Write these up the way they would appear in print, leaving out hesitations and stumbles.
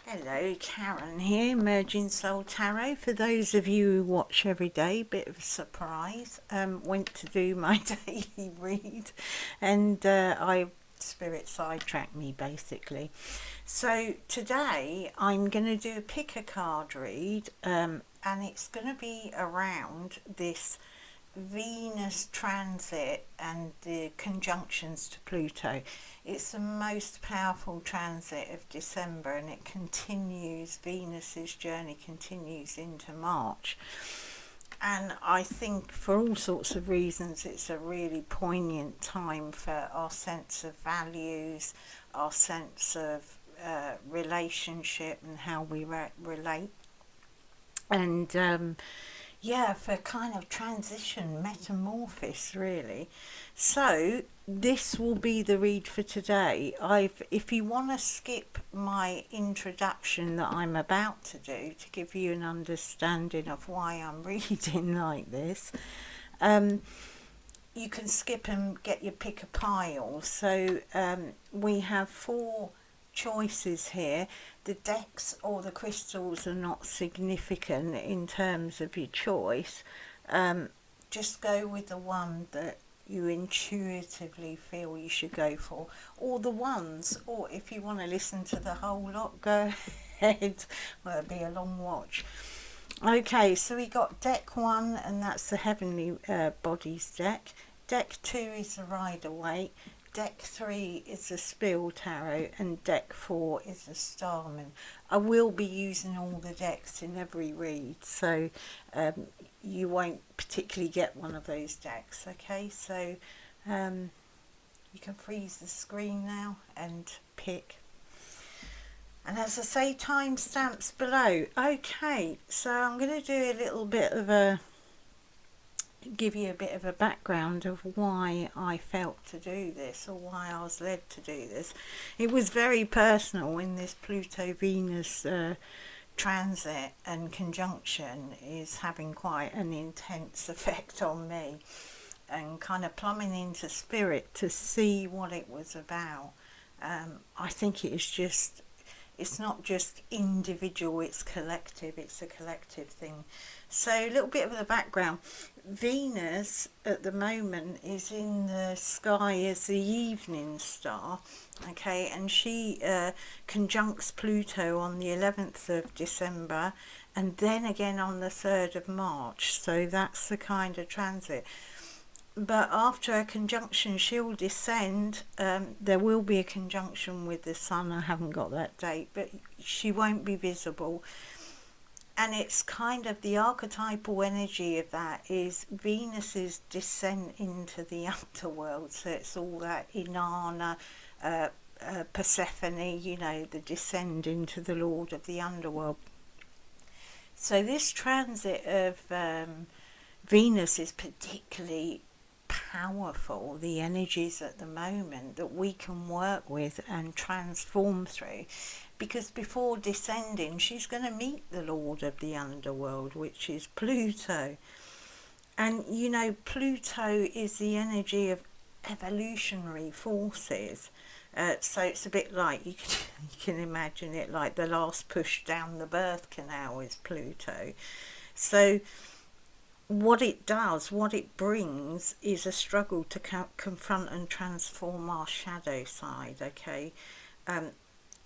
Hello, Karen here, Merging Soul Tarot. For those of you who watch every day, bit of a surprise. Went to do my daily read, and spirit sidetracked me basically. So today I'm going to do a pick a card read, and it's going to be around this Venus transit and the conjunctions to Pluto. It's the most powerful transit of December, and it continues, Venus's journey continues into March. And I think for all sorts of reasons it's a really poignant time for our sense of values, our sense of relationship and how we relate. And yeah, for kind of transition, metamorphosis, really. So this will be the read for today. If you want to skip my introduction that I'm about to do to give you an understanding of why I'm reading like this, you can skip and get your pick a pile. So we have four choices here. The decks or the crystals are not significant in terms of your choice. Just go with the one that you intuitively feel you should go for, or the ones, or if you want to listen to the whole lot, go ahead. Well, it'll be a long watch. Okay, so we got deck 1, and that's the Heavenly Bodies deck. Deck 2 is the Rider Waite. Deck 3 is the Spill Tarot, and deck 4 is the Starman. I will be using all the decks in every read, so you won't particularly get one of those decks, okay? So you can freeze the screen now and pick. And as I say, timestamps below. Okay, so I'm going to do a little bit of give you a bit of a background of why I felt to do this, or why I was led to do this. It was very personal in this Pluto-Venus transit and conjunction is having quite an intense effect on me, and kind of plumbing into spirit to see what it was about. I think it is just, it's not just individual, it's collective, it's a collective thing. So a little bit of the background. Venus at the moment is in the sky as the evening star, okay, and she conjuncts Pluto on the 11th of December and then again on the 3rd of March, so that's the kind of transit. But after a conjunction, she'll descend. There will be a conjunction with the sun. I haven't got that date, but she won't be visible. And it's kind of the archetypal energy of that is Venus's descent into the underworld. So it's all that Inanna, Persephone, you know, the descent into the Lord of the underworld. So this transit of Venus is particularly powerful, the energies at the moment that we can work with and transform through, because before descending she's going to meet the Lord of the underworld, which is Pluto. And you know, Pluto is the energy of evolutionary forces, so it's a bit like you can imagine it like the last push down the birth canal is Pluto. So what it does, what it brings, is a struggle to confront and transform our shadow side, okay?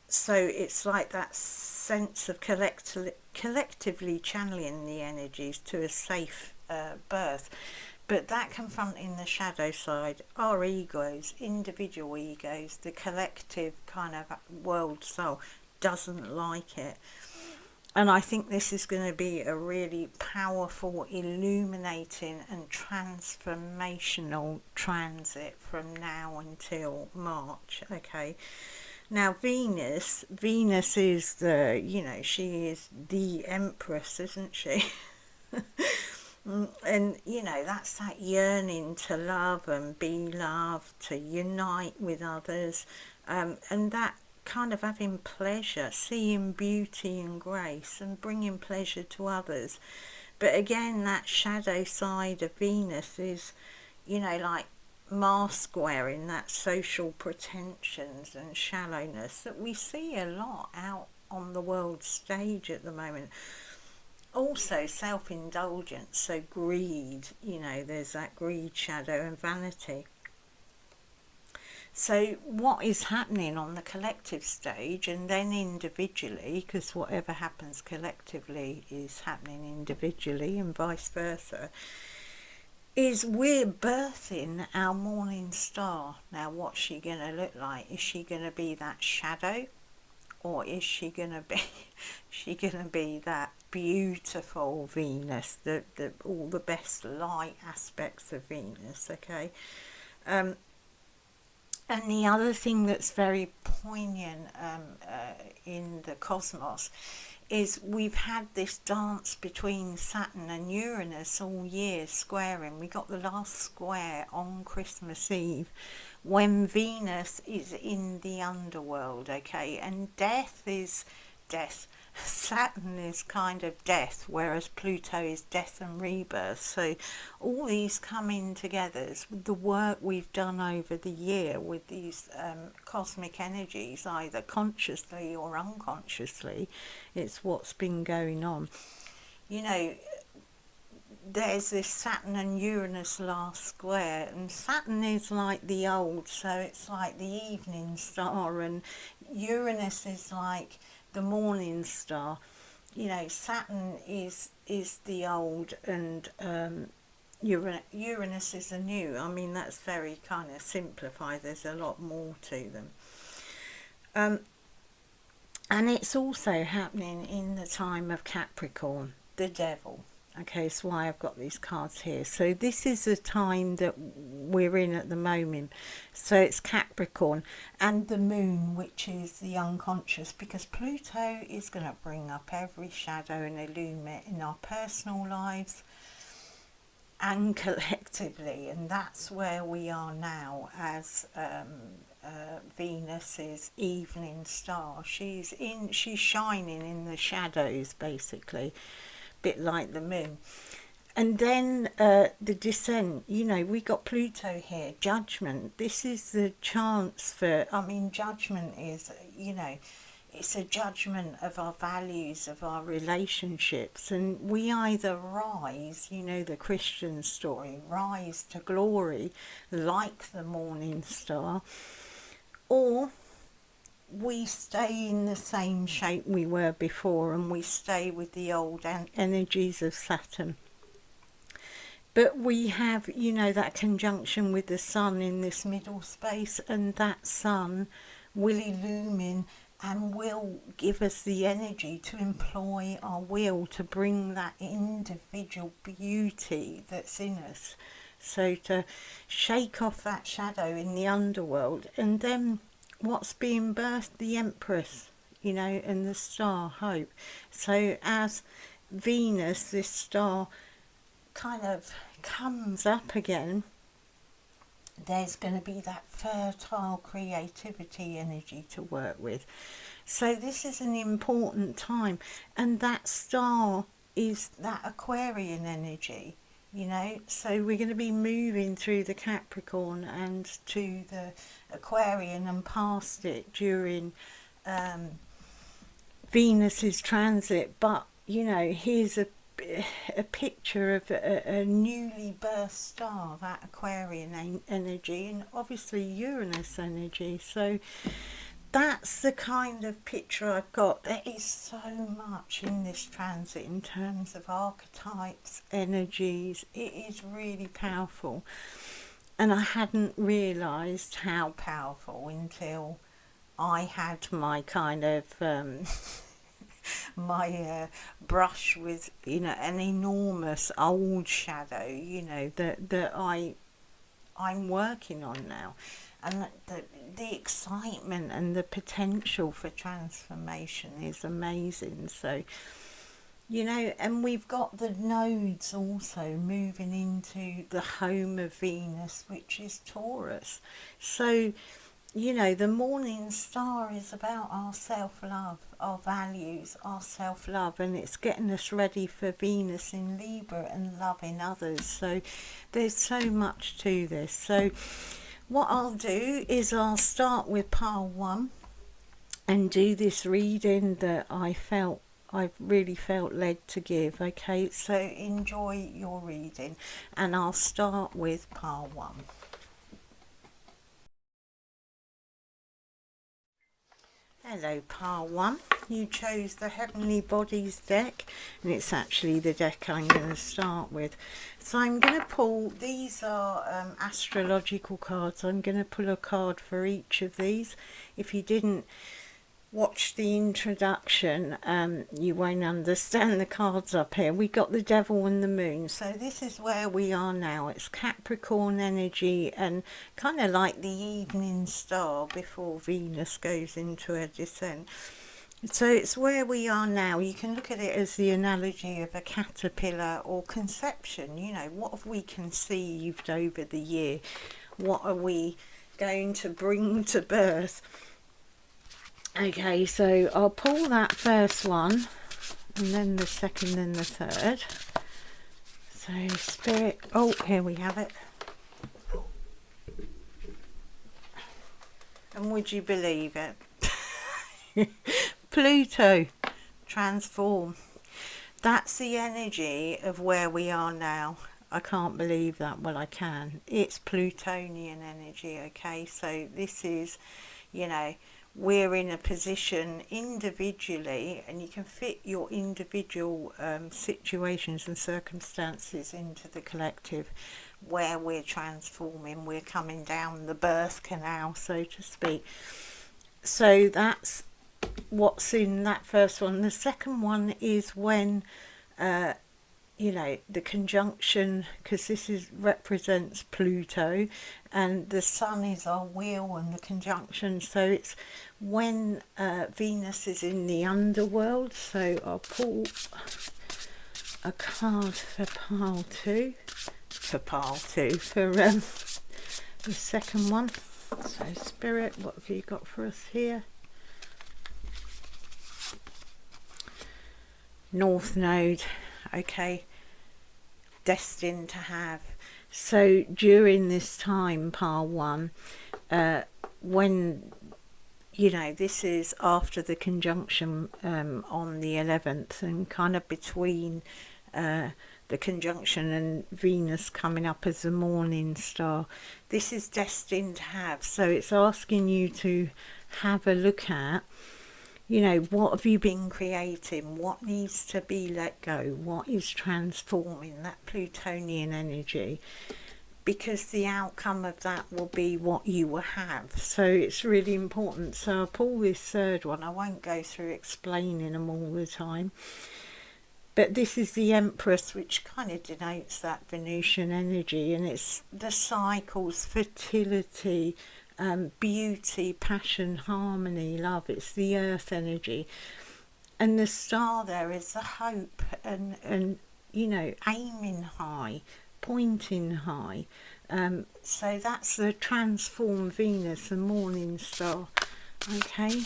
So it's like that sense of collectively channeling the energies to a safe birth. But that confronting the shadow side, our egos, individual egos, the collective kind of world soul, doesn't like it. And I think this is going to be a really powerful, illuminating and transformational transit from now until March, okay? Now Venus is the, you know, she is the empress, isn't she? And, you know, that's that yearning to love and be loved, to unite with others, and that kind of having pleasure, seeing beauty and grace and bringing pleasure to others. But again, that shadow side of Venus is, you know, like mask wearing, that social pretensions and shallowness that we see a lot out on the world stage at the moment. Also self-indulgence, so greed, you know, there's that greed shadow and vanity. So what is happening on the collective stage and then individually, because whatever happens collectively is happening individually and vice versa, is we're birthing our morning star. Now what's she going to look like? Is she going to be that shadow, or is she going to be that beautiful Venus, the all the best light aspects of Venus? Okay. And the other thing that's very poignant in the cosmos is we've had this dance between Saturn and Uranus all year squaring. We got the last square on Christmas Eve when Venus is in the underworld, okay? And death is death. Saturn is kind of death, whereas Pluto is death and rebirth. So all these coming together with the work we've done over the year with these cosmic energies, either consciously or unconsciously. It's what's been going on. You know, there's this Saturn and Uranus last square, and Saturn is like the old, so it's like the evening star, and Uranus is like the morning star. You know, Saturn is the old, and Uranus is the new. I mean, that's very kind of simplified. There's a lot more to them. And it's also happening in the time of Capricorn, the devil. Okay, that's why I've got these cards here. So this is the time that we're in at the moment. So it's Capricorn and the moon, which is the unconscious, because Pluto is going to bring up every shadow and illuminate in our personal lives and collectively. And that's where we are now as Venus's evening star. She's shining in the shadows, basically. Bit like the moon. And then the descent, you know, we got Pluto here, judgment. This is the chance for, I mean, judgment is, you know, it's a judgment of our values, of our relationships, and we either rise, you know, the Christian story, rise to glory like the morning star, or we stay in the same shape we were before, and we stay with the old energies of Saturn. But we have, you know, that conjunction with the sun in this middle space, and that sun will illumine and will give us the energy to employ our will to bring that individual beauty that's in us. So to shake off that shadow in the underworld, and then what's being birthed? The Empress, you know, and the star Hope. So as Venus, this star, kind of comes up again, there's going to be that fertile creativity energy to work with. So this is an important time, and that star is that Aquarian energy. You know, so we're going to be moving through the Capricorn and to the Aquarian and past it during Venus's transit. But, you know, here's a picture of a newly birthed star, that Aquarian energy, and obviously Uranus energy. So that's the kind of picture I've got. There is so much in this transit in terms of archetypes, energies. It is really powerful. And I hadn't realised how powerful until I had my kind of my brush with, you know, an enormous old shadow, you know, that I'm working on now. And the excitement and the potential for transformation is amazing. So, you know, and we've got the nodes also moving into the home of Venus, which is Taurus. So, you know, the morning star is about our self-love, our values, our self-love, and it's getting us ready for Venus in Libra and loving others. So there's so much to this. So what I'll do is I'll start with pile 1, and do this reading that I've really felt led to give. Okay, so enjoy your reading, and I'll start with pile 1. Hello, pile 1. You chose the Heavenly Bodies deck, and it's actually the deck I'm going to start with. So I'm going to pull, these are astrological cards. I'm going to pull a card for each of these. If you didn't watch the introduction, you won't understand the cards up here. We got the Devil and the Moon, so this is where we are now. It's Capricorn energy, and kind of like the evening star before Venus goes into her descent. So it's where we are now. You can look at it as the analogy of a caterpillar or conception. You know, what have we conceived over the year? What are we going to bring to birth? Okay, so I'll pull that first one, and then the second and the third. So Spirit, oh, here we have it. And would you believe it? Pluto, transform. That's the energy of where we are now. I can't believe that. Well, I can. It's Plutonian energy, okay? So this is, you know, we're in a position individually, and you can fit your individual situations and circumstances into the collective, where we're transforming, we're coming down the birth canal, so to speak. So that's what's in that first one. The second one is when you know, the conjunction, because this represents Pluto, and the sun is our wheel and the conjunction, so it's when Venus is in the underworld. So I'll pull a card for pile 2, for the second one. So Spirit, what have you got for us here? North Node. Okay, destined to have. So during this time, pile 1, when, you know, this is after the conjunction on the 11th, and kind of between the conjunction and Venus coming up as the morning star, this is destined to have. So it's asking you to have a look at, you know, what have you been creating? What needs to be let go? What is transforming? That Plutonian energy. Because the outcome of that will be what you will have. So it's really important. So I'll pull this third one. I won't go through explaining them all the time. But this is the Empress, which kind of denotes that Venusian energy. And it's the cycles, fertility, beauty, passion, harmony, love. It's the earth energy, and the star there is the hope, and you know, aiming high, pointing high. So that's the transformed Venus, the morning star. Okay,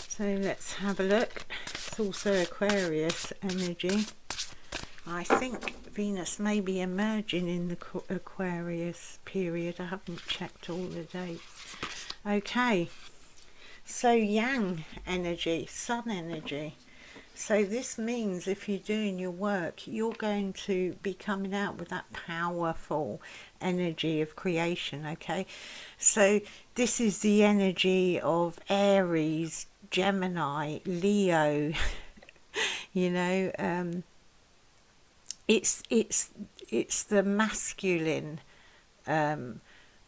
so let's have a look. It's also Aquarius energy. I think Venus may be emerging in the Aquarius period. I haven't checked all the dates. Okay, so Yang energy, Sun energy. So this means if you're doing your work, you're going to be coming out with that powerful energy of creation, okay? So this is the energy of Aries, Gemini, Leo, you know, it's the masculine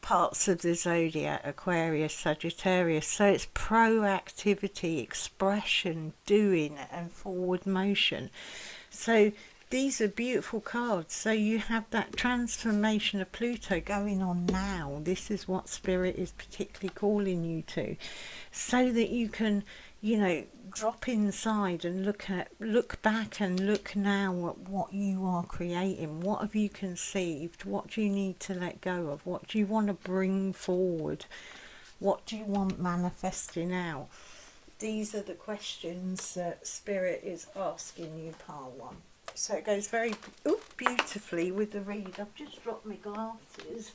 parts of the zodiac, Aquarius, Sagittarius. So it's proactivity, expression, doing, and forward motion. So these are beautiful cards. So you have that transformation of Pluto going on now. This is what Spirit is particularly calling you to, so that you can, you know, drop inside and look back and look now at what you are creating. What have you conceived? What do you need to let go of? What do you want to bring forward? What do you want manifesting out? These are the questions that Spirit is asking you, pile 1. So it goes very beautifully with the read. I've just dropped my glasses.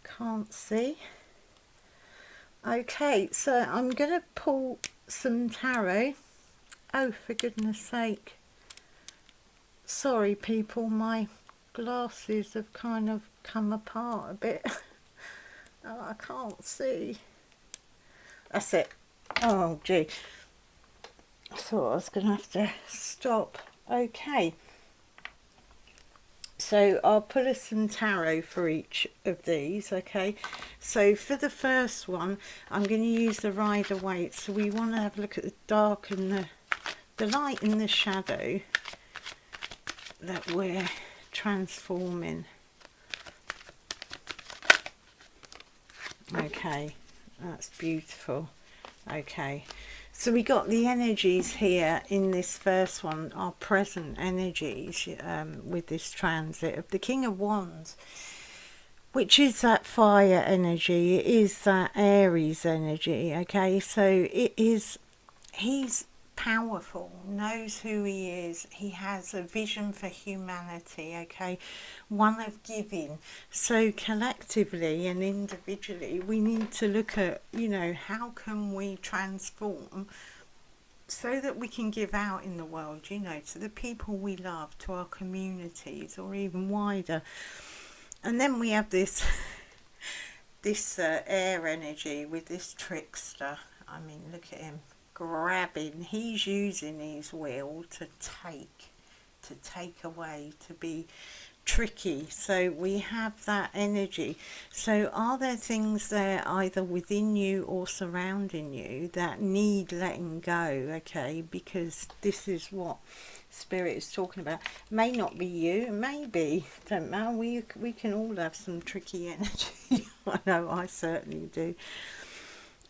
Can't see. Okay, so I'm going to pull some tarot. Oh, for goodness sake. Sorry, people, my glasses have kind of come apart a bit. Oh, I can't see. That's it. Oh, gee. I thought I was going to have to stop. Okay. So I'll pull us some tarot for each of these, okay? So for the first one, I'm going to use the Rider-Waite. So we want to have a look at the dark and the light and the shadow that we're transforming. Okay, that's beautiful. Okay, so we got the energies here in this first one, our present energies with this transit of the King of Wands, which is that fire energy. It is that Aries energy. Okay, so it is, he's powerful, knows who he is, he has a vision for humanity, okay, one of giving. So collectively and individually we need to look at, you know, how can we transform so that we can give out in the world, you know, to the people we love, to our communities, or even wider. And then we have this this air energy with this trickster. I mean, look at him grabbing. He's using his will to take away, to be tricky. So we have that energy. So are there things there either within you or surrounding you that need letting go? Okay, because this is what Spirit is talking about. May not be you, maybe, don't matter. We can all have some tricky energy. I know I certainly do.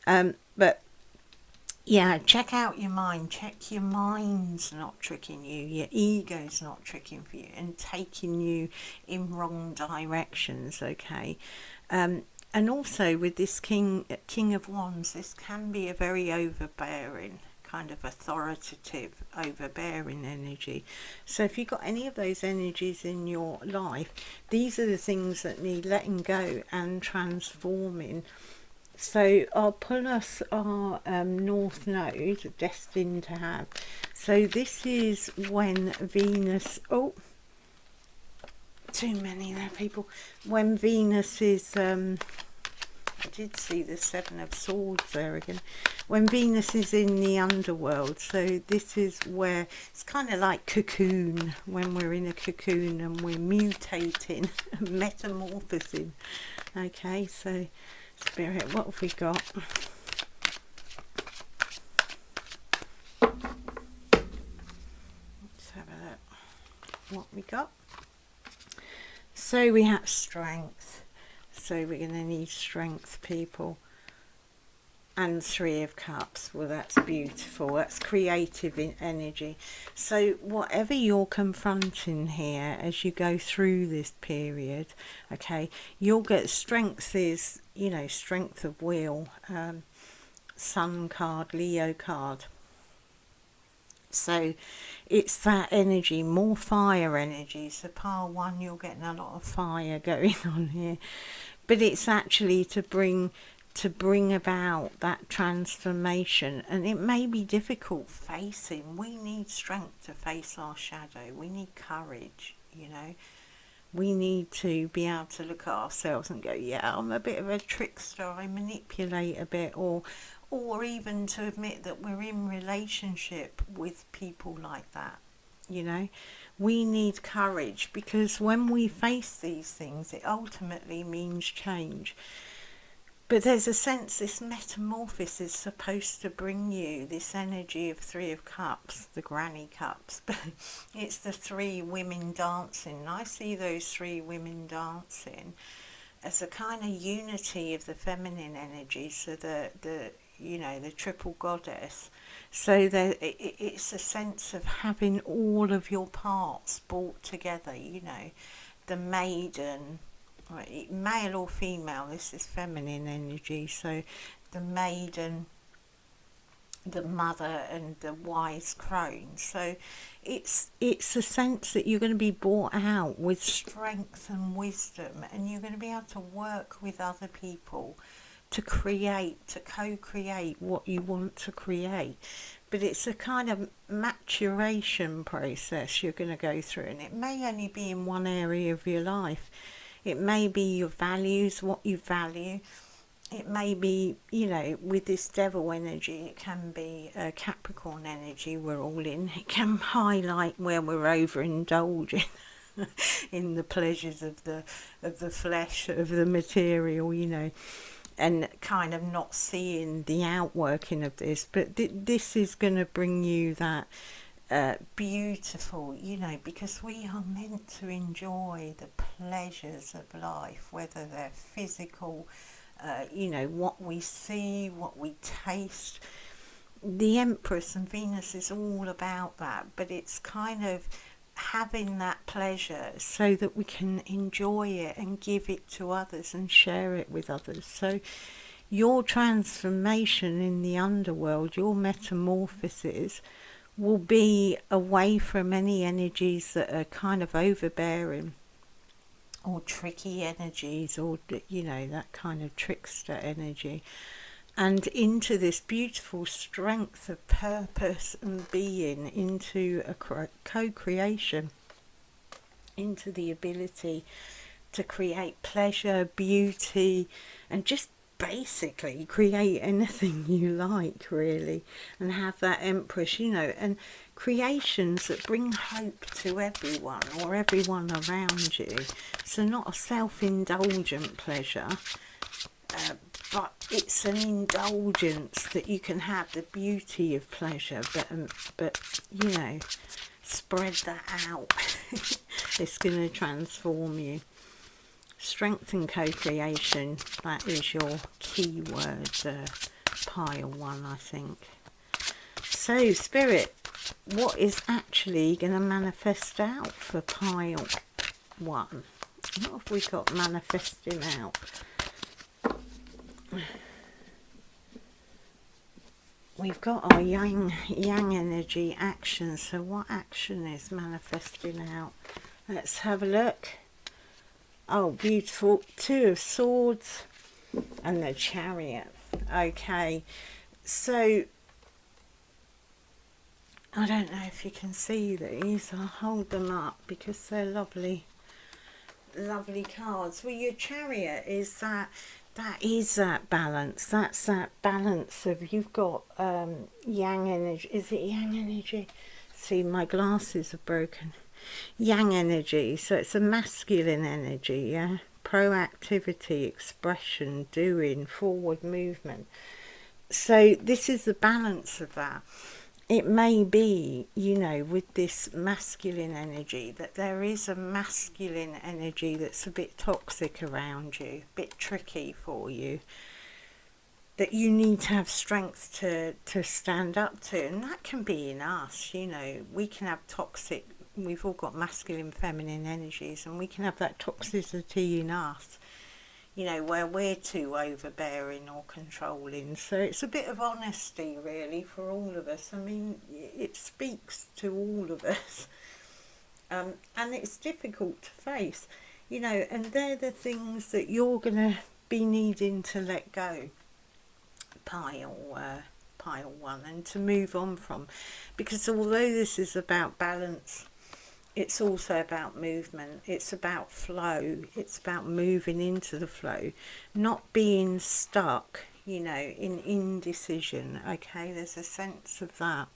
But yeah, check out your mind. Check your mind's not tricking you. Your ego's not tricking for you and taking you in wrong directions, okay? And also with this King of Wands, this can be a very overbearing, kind of authoritative, overbearing energy. So if you've got any of those energies in your life, these are the things that need letting go and transforming. So I'll pull us our North Node, destined to have. So this is when Venus, oh, too many there, people. When Venus is, I did see the Seven of Swords there again. When Venus is in the underworld, so this is where it's kind of like cocoon, when we're in a cocoon and we're mutating, metamorphosing. Okay, so Spirit, what have we got? Let's have a look what we got. So we have strength. So we're going to need strength, people. And Three of Cups. Well, that's beautiful. That's creative energy. So whatever you're confronting here as you go through this period, okay, you'll get strength is, you know, strength of will. Sun card, Leo card. So it's that energy, more fire energy. So pile one, you're getting a lot of fire going on here. But it's actually to bring about that transformation, and it may be difficult facing. We need strength to face our shadow. We need courage, you know. We need to be able to look at ourselves and go, yeah, I'm a bit of a trickster, I manipulate a bit, or even to admit that we're in relationship with people like that, you know. We need courage, because when we face these things, it ultimately means change. But there's a sense this metamorphosis is supposed to bring you this energy of Three of Cups, the granny cups. But it's the three women dancing. And I see those three women dancing as a kind of unity of the feminine energy. So the you know, the triple goddess. So it's a sense of having all of your parts brought together, you know, the maiden, male or female, this is feminine energy, so the maiden, the mother, and the wise crone. So it's a sense that you're going to be brought out with strength and wisdom, and you're going to be able to work with other people create, to co-create what you want to create. But it's a kind of maturation process you're going to go through, and it may only be in one area of your life. It may be your values, what you value. It may be, you know, with this devil energy, it can be a Capricorn energy we're all in. It can highlight where we're overindulging in the pleasures of the flesh, of the material, you know, and kind of not seeing the outworking of this. But this is going to bring you that beautiful, you know, because we are meant to enjoy the pleasures of life, whether they're physical, you know, what we see, what we taste. The Empress and Venus is all about that, but it's kind of having that pleasure so that we can enjoy it and give it to others and share it with others. So your transformation in the underworld, your metamorphosis, will be away from any energies that are kind of overbearing or tricky energies, or, you know, that kind of trickster energy, and into this beautiful strength of purpose and being, into a co-creation, into the ability to create pleasure, beauty, and just basically create anything you like, really, and have that Empress, you know, and creations that bring hope to everyone or everyone around you. So not a self-indulgent pleasure, but it's an indulgence that you can have the beauty of pleasure, but you know, spread that out. It's going to transform you. Strength and co-creation, that is your key word, pile 1, I think. So, Spirit, what is actually going to manifest out for pile 1? What have we got manifesting out? We've got our yang energy action. So what action is manifesting out? Let's have a look. Oh, beautiful. 2 of Swords and the Chariot. Okay, so I don't know if you can see these. I'll hold them up because they're lovely, lovely cards. Well, your Chariot is that is that balance. That's that balance of, you've got yang energy. Is it yang energy? See, my glasses are broken. Yang energy, so it's a masculine energy, yeah, proactivity, expression, doing, forward movement. So this is the balance of that. It may be, you know, with this masculine energy, that there is a masculine energy that's a bit toxic around you, a bit tricky for you, that you need to have strength to stand up to. And that can be in us, you know. We can have toxic, we've all got masculine, feminine energies, and we can have that toxicity in us, you know, where we're too overbearing or controlling. So it's a bit of honesty, really, for all of us. I mean, it speaks to all of us. And it's difficult to face, you know, and they're the things that you're going to be needing to let go, pile 1, and to move on from. Because although this is about balance, it's also about movement. It's about flow. It's about moving into the flow, not being stuck, you know, in indecision. Okay, there's a sense of that.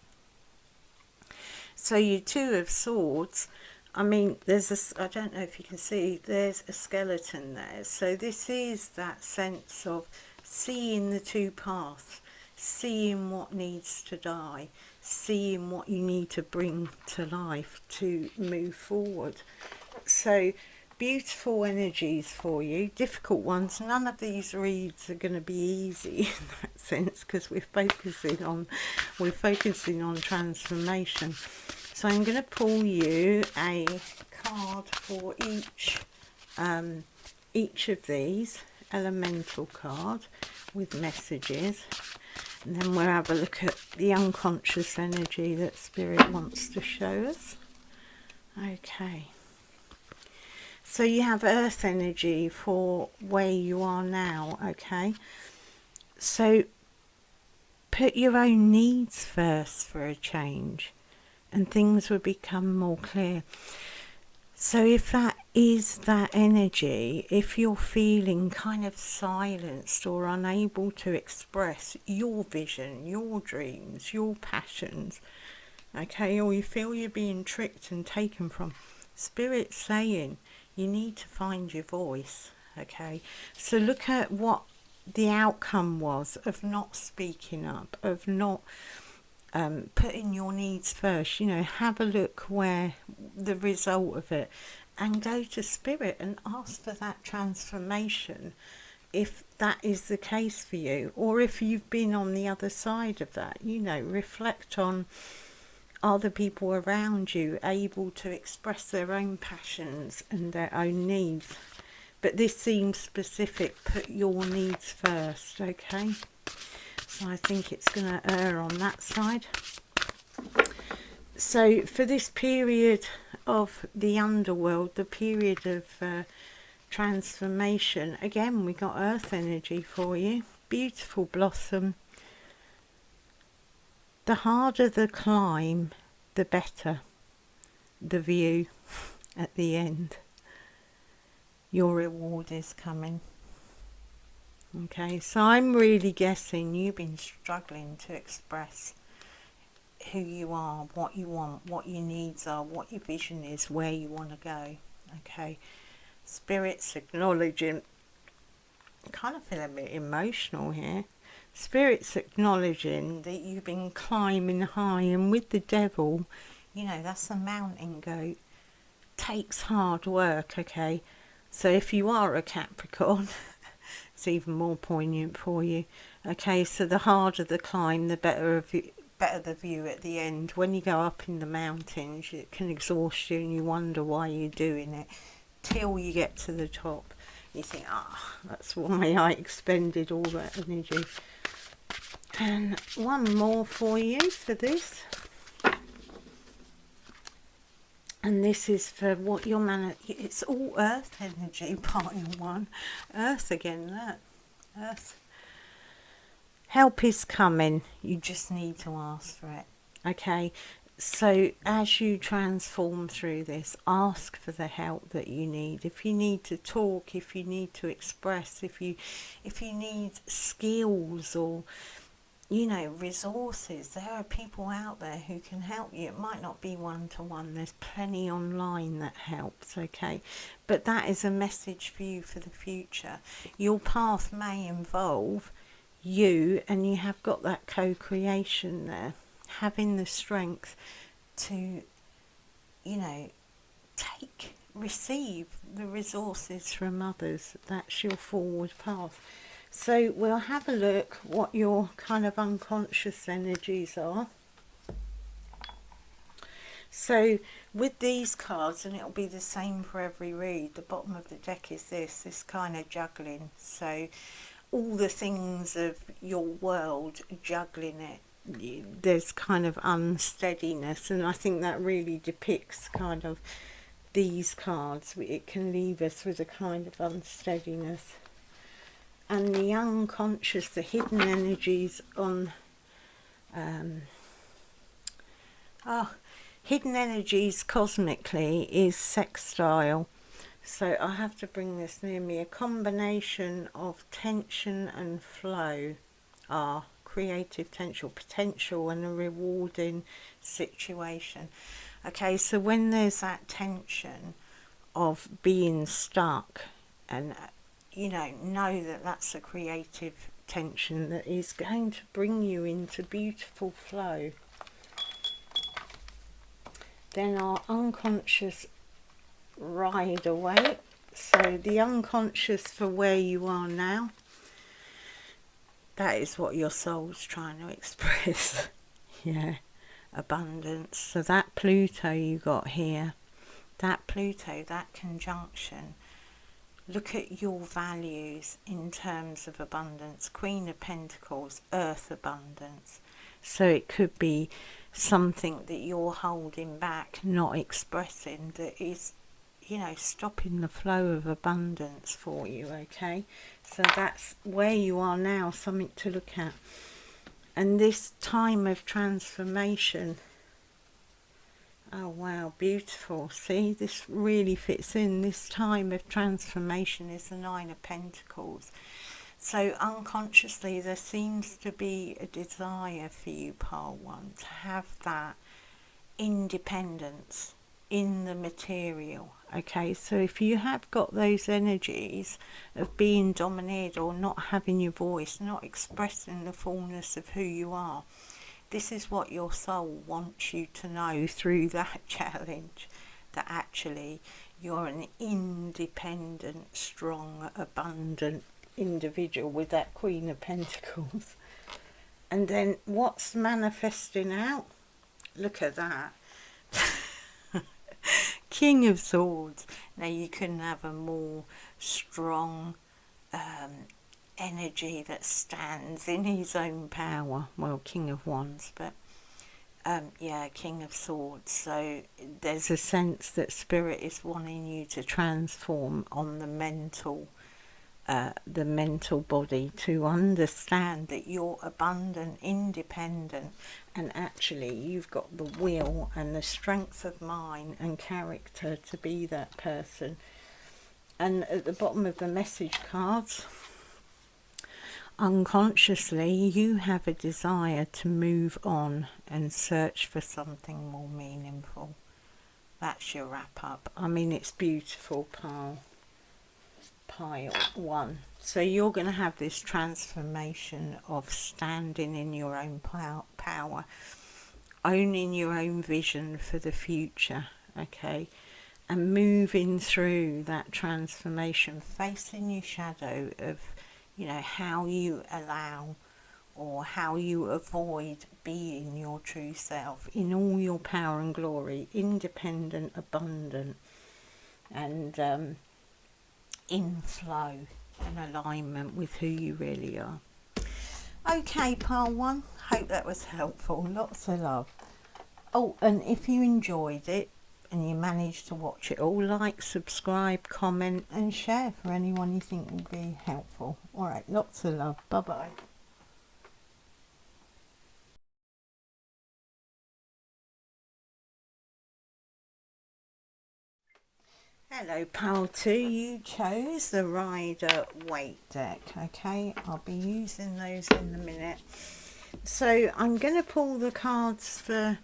So you 2 of Swords, I mean, there's a, I don't know if you can see, there's a skeleton there. So this is that sense of seeing the 2 paths, seeing what needs to die, seeing what you need to bring to life to move forward. So beautiful energies for you, difficult ones. None of these reads are going to be easy in that sense, because we're focusing on transformation. So I'm going to pull you a card for each of these, elemental card with messages. And then we'll have a look at the unconscious energy that Spirit wants to show us. Okay. So you have Earth energy for where you are now, okay? So put your own needs first for a change, and things will become more clear. So if that is that energy, if you're feeling kind of silenced or unable to express your vision, your dreams, your passions, okay, or you feel you're being tricked and taken from, Spirit's saying you need to find your voice, okay? So look at what the outcome was of not speaking up, of not putting your needs first. You know, have a look where the result of it, and go to Spirit and ask for that transformation if that is the case for you, or if you've been on the other side of that. You know, reflect on, are the people around you able to express their own passions and their own needs? But this seems specific. Put your needs first, okay? So I think it's going to err on that side. So for this period of the underworld, the period of transformation, again we got earth energy for you. Beautiful blossom. The harder the climb, the better the view at the end. Your reward is coming. Okay, so I'm really guessing you've been struggling to express who you are, what you want, what your needs are, what your vision is, where you want to go. Okay, Spirit's acknowledging, I kind of feel a bit emotional here. Spirit's acknowledging that you've been climbing high, and with the devil, you know, that's the mountain goat. Takes hard work, okay? So if you are a Capricorn, it's even more poignant for you. Okay, so the harder the climb, the better the view at the end. When you go up in the mountains, it can exhaust you and you wonder why you're doing it. Till you get to the top, you think, that's why I expended all that energy. And one more for you for this. And this is for what your it's all earth energy, pile 1. Earth again, look. Earth. Help is coming. You just need to ask for it. Okay. So as you transform through this, ask for the help that you need. If you need to talk, if you need to express, if you need skills or, you know, resources, there are people out there who can help you. It might not be one-to-one. There's plenty online that helps, okay? But that is a message for you for the future. Your path may involve you, and you have got that co-creation there. Having the strength to, you know, receive the resources from others. That's your forward path. So we'll have a look what your kind of unconscious energies are. So with these cards, and it'll be the same for every read, the bottom of the deck is this kind of juggling. So all the things of your world, juggling it. There's kind of unsteadiness, and I think that really depicts kind of these cards. It can leave us with a kind of unsteadiness. And the unconscious, the hidden energies on hidden energies cosmically is sextile. So I have to bring this near me. A combination of tension and flow are creative potential and a rewarding situation. Okay, so when there's that tension of being stuck, and you know that that's a creative tension that is going to bring you into beautiful flow. Then our unconscious ride away. So the unconscious for where you are now, that is what your soul's trying to express. Yeah, abundance. So that Pluto you got here, that Pluto, that conjunction, look at your values in terms of abundance. Queen of Pentacles, earth abundance. So it could be something that you're holding back, not expressing, that is, you know, stopping the flow of abundance for you, okay? So that's where you are now, something to look at. And this time of transformation, oh wow, beautiful. See, this really fits in. This time of transformation is the Nine of Pentacles. So unconsciously there seems to be a desire for you, Pile 1, to have that independence in the material. Okay, so if you have got those energies of being dominated or not having your voice, not expressing the fullness of who you are, this is what your soul wants you to know through that challenge, that actually you're an independent, strong, abundant individual with that Queen of Pentacles. And then what's manifesting out? Look at that. King of Swords. Now you couldn't have a more strong energy that stands in his own power. Well, King of Wands, but yeah, King of Swords. So there's a sense that Spirit is wanting you to transform on the mental body, to understand that you're abundant, independent, and actually you've got the will and the strength of mind and character to be that person. And at the bottom of the message cards, unconsciously you have a desire to move on and search for something more meaningful. That's your wrap up. I mean, it's beautiful, Pile 1. So you're going to have this transformation of standing in your own power, owning your own vision for the future, okay, and moving through that transformation, facing your shadow of, you know, how you allow or how you avoid being your true self in all your power and glory, independent, abundant, and in flow and alignment with who you really are. Okay, Pile 1, hope that was helpful. Lots of love. Oh, and if you enjoyed it and you managed to watch it all, like, subscribe, comment and share for anyone you think would be helpful. All right, lots of love. Bye bye. Hello, Pile 2. You chose the Rider-Waite deck. Okay, I'll be using those in a minute. So I'm going to pull the cards for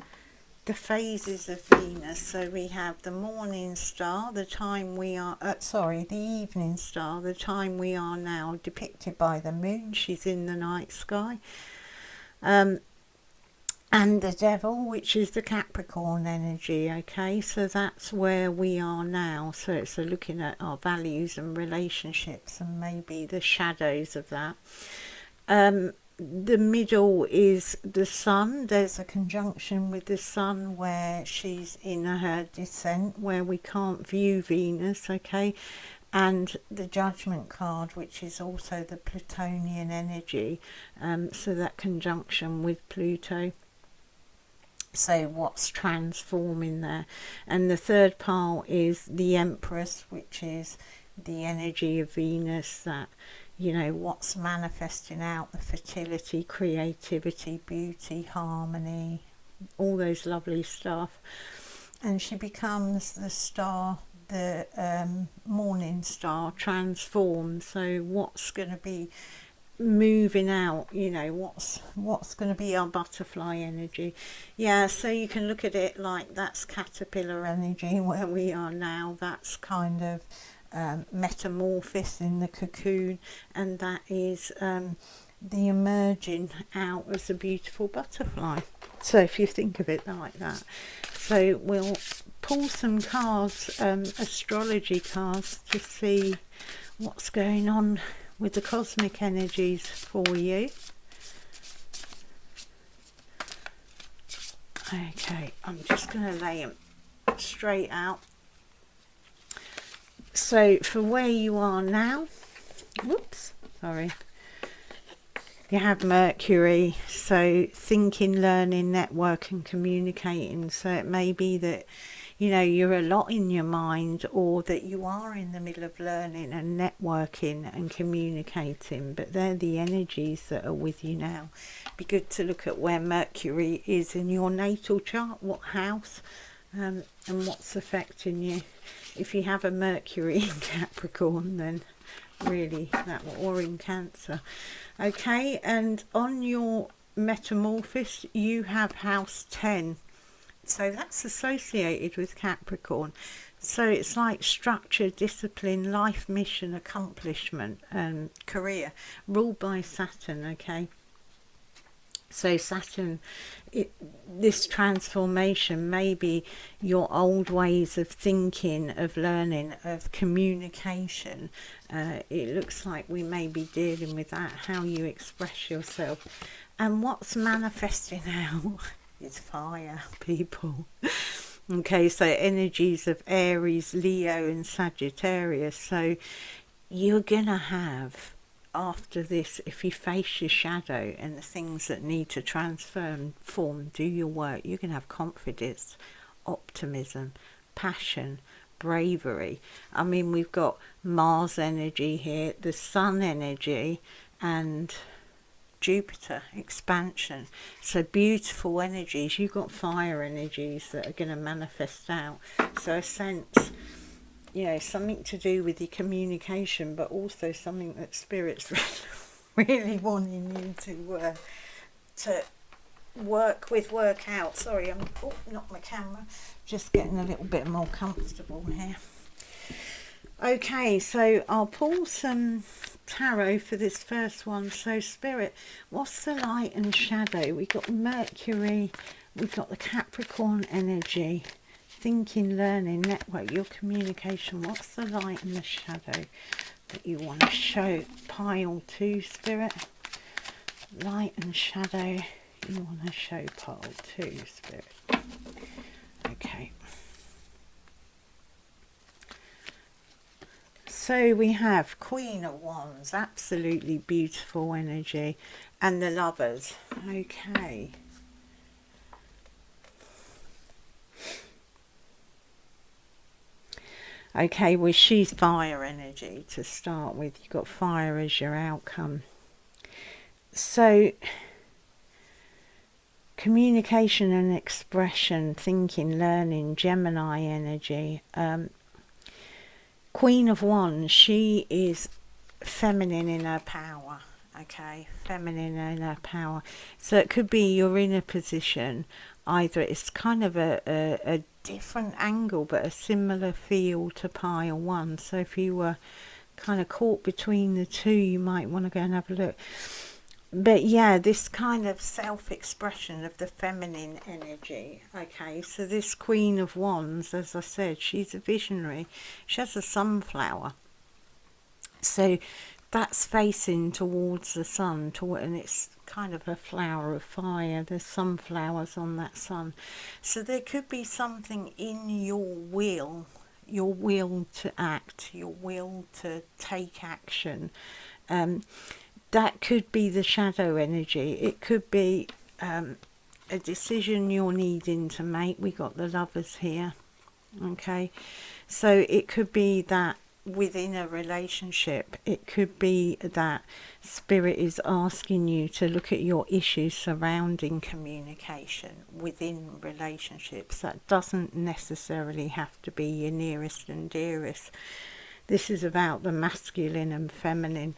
the phases of Venus. So we have the morning star, the time we are, the evening star, the time we are now, depicted by the moon. She's in the night sky. And the devil, which is the Capricorn energy, okay? So that's where we are now. So it's looking at our values and relationships and maybe the shadows of that. The middle is the sun. There's a conjunction with the sun where she's in her descent, where we can't view Venus, okay? And the Judgment card, which is also the Plutonian energy. So that conjunction with Pluto. So what's transforming there? And the third pile is the Empress, which is the energy of Venus, that, you know, what's manifesting out, the fertility, creativity, beauty, harmony, all those lovely stuff. And she becomes the star, the morning star, transformed. So what's going to be moving out, you know, what's going to be our butterfly energy? Yeah, so you can look at it like that's caterpillar energy where we are now. That's kind of metamorphosis in the cocoon, and that is the emerging out as a beautiful butterfly. So if you think of it like that. So we'll pull some cards, astrology cards, to see what's going on with the cosmic energies for you. Okay, I'm just going to lay them straight out. So for where you are now, whoops, sorry, You have Mercury, so thinking, learning, network and communicating. So it may be that, you know, you're a lot in your mind, or that you are in the middle of learning and networking and communicating, but they're the energies that are with you now. Be good to look at where Mercury is in your natal chart, what house, and what's affecting you. If you have a Mercury in Capricorn, then really that, or in Cancer. Okay, and on your Metamorphosis you have house 10, so that's associated with Capricorn. So it's like structure, discipline, life mission, accomplishment, and career, ruled by Saturn. Okay, so Saturn, this transformation, maybe your old ways of thinking, of learning, of communication, it looks like we may be dealing with that, how you express yourself. And what's manifesting now is fire, people. Okay, so energies of Aries, Leo and Sagittarius. So you're gonna have, after this, if you face your shadow and the things that need to transform, do your work, you can have confidence, optimism, passion, bravery. I mean, we've got Mars energy here, the Sun energy, and Jupiter, expansion. So beautiful energies. You've got fire energies that are going to manifest out. So a sense, you know, something to do with your communication, but also something that Spirit's really wanting you to work with, work out. Sorry, I'm not my camera, just getting a little bit more comfortable here. Okay, so I'll pull some tarot for this first one. So Spirit, what's the light and shadow? We've got Mercury, we've got the Capricorn energy, thinking, learning, network, your communication. What's the light and the shadow that you want to show? Pile 2, Spirit. Light and shadow you want to show pile 2, Spirit. Okay. So we have Queen of Wands, absolutely beautiful energy, and the Lovers. Okay. Okay, well, she's fire energy to start with. You've got fire as your outcome. So communication and expression, thinking, learning, Gemini energy. Queen of Wands, she is feminine in her power. Okay, feminine in her power. So it could be you're in a position, either it's kind of a different angle but a similar feel to pile 1. So if you were kind of caught between the two, you might want to go and have a look. But yeah, this kind of self-expression of the feminine energy. Okay, so this Queen of Wands, as I said, she's a visionary. She has a sunflower. So that's facing towards the sun, and it's kind of a flower of fire. There's sunflowers on that sun. So there could be something in your will to act, your will to take action. That could be the shadow energy. It could be a decision you're needing to make. We got the Lovers here. Okay, so it could be that within a relationship, it could be that Spirit is asking you to look at your issues surrounding communication within relationships. That doesn't necessarily have to be your nearest and dearest. This is about the masculine and feminine.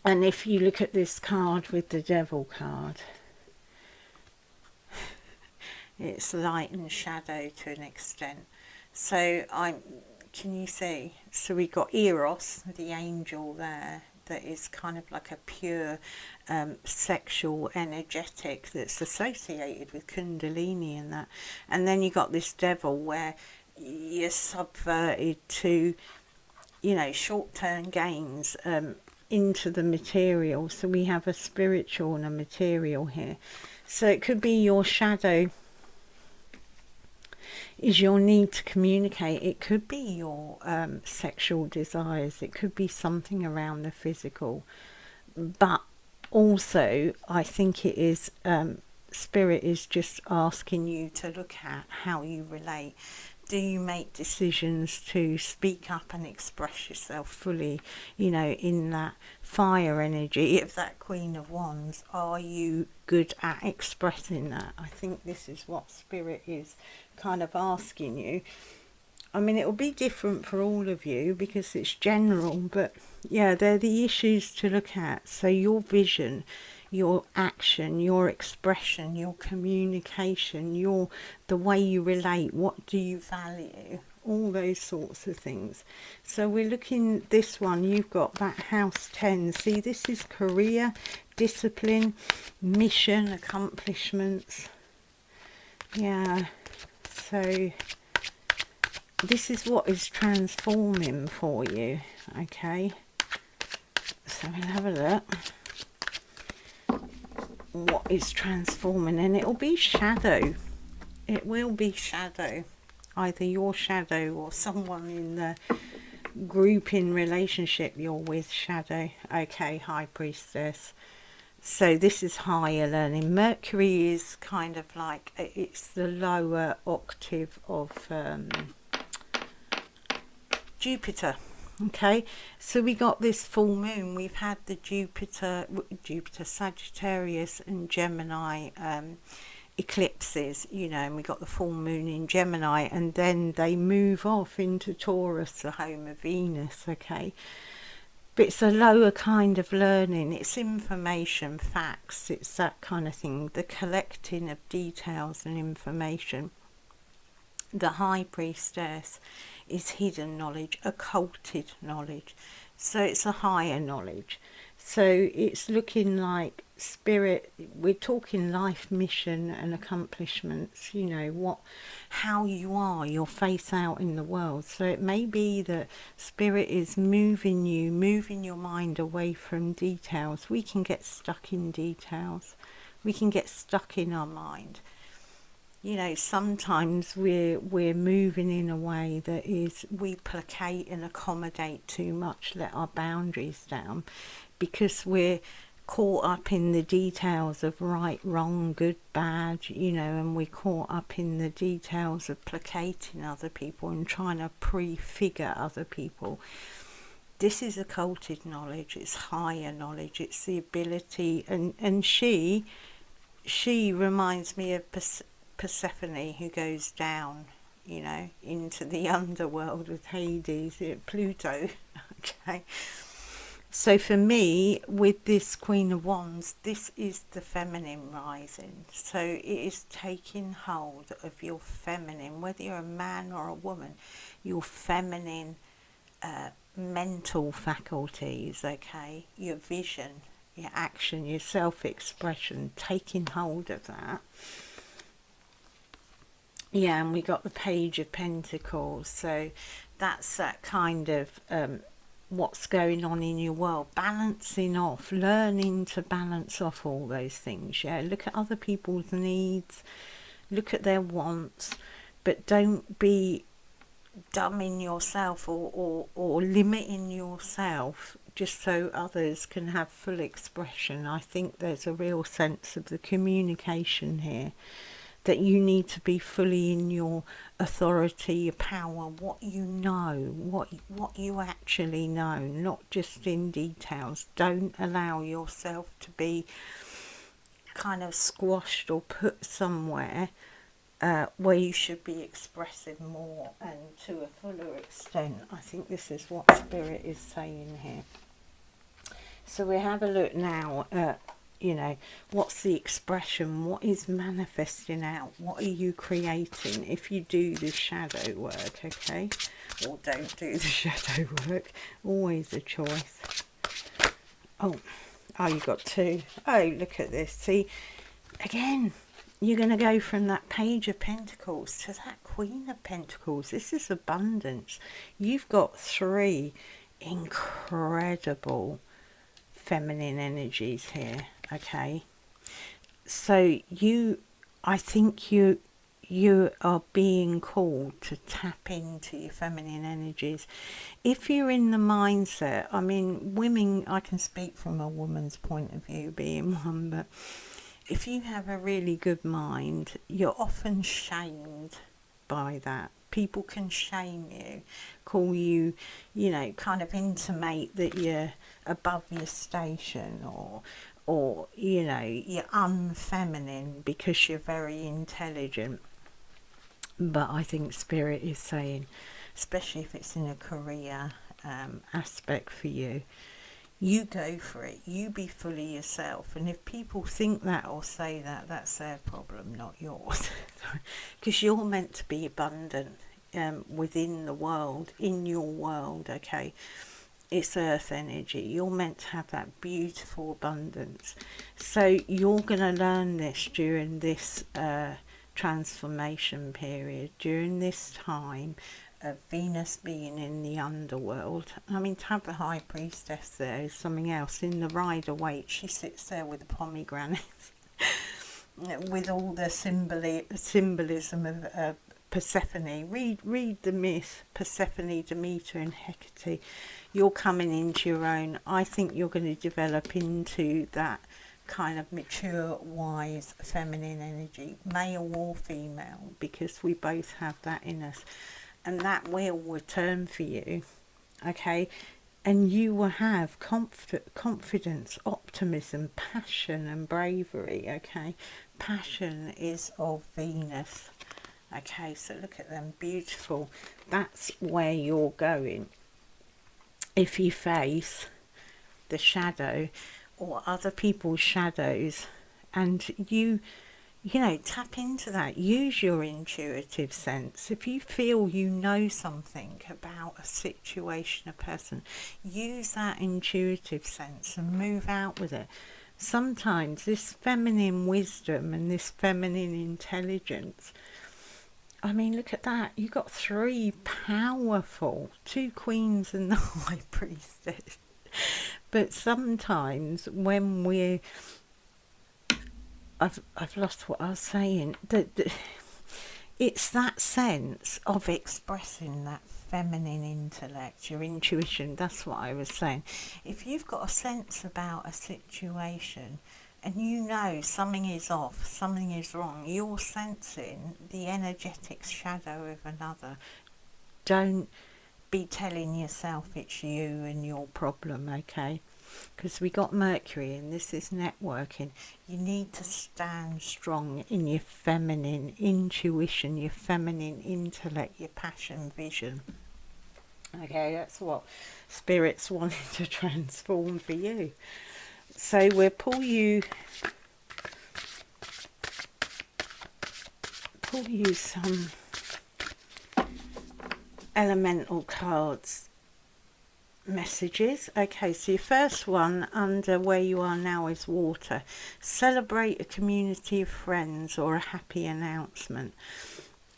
And if you look at this card with the Devil card, it's light and shadow to an extent. So can you see? So we got Eros, the angel there, that is kind of like a pure sexual energetic that's associated with Kundalini and that. And then you got this devil where you're subverted to, you know, short-term gains, into the material. So we have a spiritual and a material here. So it could be your shadow is your need to communicate. It could be your sexual desires. It could be something around the physical. But Also, I think it is, Spirit is just asking you to look at how you relate. Do you make decisions to speak up and express yourself fully, you know, in that fire energy of that Queen of Wands? Are you good at expressing that? I think this is what Spirit is kind of asking you. I mean, it will be different for all of you because it's general, but yeah, they're the issues to look at. So your vision, your action, your expression, your communication, the way you relate, what do you value, all those sorts of things. So we're looking, this one, you've got that house 10. See, this is career, discipline, mission, accomplishments. Yeah, so this is what is transforming for you, okay? So we'll have a look. What is transforming? And it'll be shadow. It will be shadow. Either your shadow or someone in the group in relationship you're with, shadow. Okay, High Priestess. So this is higher learning. Mercury is kind of like, it's the lower octave of Jupiter. Okay, so we got this full moon. We've had the Jupiter, Sagittarius and Gemini eclipses, you know, and we got the full moon in Gemini, and then they move off into Taurus, the home of Venus. Okay, but it's a lower kind of learning. It's information, facts, it's that kind of thing, the collecting of details and information. The High Priestess is hidden knowledge, occulted knowledge. So it's a higher knowledge. So it's looking like Spirit, we're talking life mission and accomplishments, you know, how you are, your face out in the world. So it may be that Spirit is moving your mind away from details. We can get stuck in details. We can get stuck in our mind. You know, sometimes we're moving in a way that is, we placate and accommodate too much, let our boundaries down, because we're caught up in the details of right, wrong, good, bad, you know, and we're caught up in the details of placating other people and trying to prefigure other people. This is occulted knowledge, it's higher knowledge, it's the ability, and she reminds me of Persephone, who goes down, you know, into the underworld with Hades, Pluto. Okay, so for me, with this Queen of Wands, this is the feminine rising. So it is taking hold of your feminine, whether you're a man or a woman, your feminine mental faculties, okay, your vision, your action, your self-expression, taking hold of that. Yeah, and we got the Page of Pentacles, so that's that kind of what's going on in your world, balancing off, learning to balance off all those things. Yeah, look at other people's needs, look at their wants, but don't be dumbing yourself or limiting yourself just so others can have full expression. I think there's a real sense of the communication here, that you need to be fully in your authority, your power, what you know, what you actually know, not just in details. Don't allow yourself to be kind of squashed or put somewhere where you should be expressing more and to a fuller extent. I think this is what Spirit is saying here. So we have a look now at, you know, what's the expression, what is manifesting out, what are you creating if you do the shadow work, okay, or don't do the shadow work, always a choice. Oh, you got two. Oh, look at this. See, again, you're going to go from that Page of Pentacles to that Queen of Pentacles. This is abundance. You've got three incredible feminine energies here, okay? So I think you you are being called to tap into your feminine energies. If you're in the mindset, I mean, women, I can speak from a woman's point of view being one, but if you have a really good mind, you're often shamed by that. People can shame you, call you, you know, kind of intimate that you're above your station, or you know, you're unfeminine because you're very intelligent. But I think Spirit is saying, especially if it's in a career aspect for you, you go for it, you be fully yourself. And if people think that or say that, that's their problem, not yours. Because you're meant to be abundant within the world, in your world, okay? It's earth energy. You're meant to have that beautiful abundance. So you're going to learn this during this transformation period, during this time of Venus being in the underworld. I mean, to have the High Priestess there is something else. In the Rider-Waite, she sits there with the pomegranates, with all the symbolism of Persephone. Read the myth, Persephone, Demeter and Hecate. You're coming into your own. I think you're going to develop into that kind of mature, wise, feminine energy, male or female, because we both have that in us. And that will return for you, okay? And you will have confidence, optimism, passion and bravery, okay? Passion is of Venus, okay? So look at them, beautiful. That's where you're going. If you face the shadow or other people's shadows, and you know, tap into that, use your intuitive sense. If you feel you know something about a situation, a person, use that intuitive sense and move out with it. Sometimes this feminine wisdom and this feminine intelligence, I mean, look at that. You got 3 powerful, 2 queens and the High Priestess. But sometimes when we're, I've lost what I was saying. It's that sense of expressing that feminine intellect, your intuition. That's what I was saying. If you've got a sense about a situation and you know something is off, something is wrong, you're sensing the energetic shadow of another. Don't be telling yourself it's you and your problem, okay? Because we got Mercury and this is networking. You need to stand strong in your feminine intuition, your feminine intellect, your passion, vision. Okay, that's what Spirit's wanting to transform for you. So we'll pull you some elemental cards. Messages. Okay, so your first one under where you are now is water. Celebrate a community of friends or a happy announcement.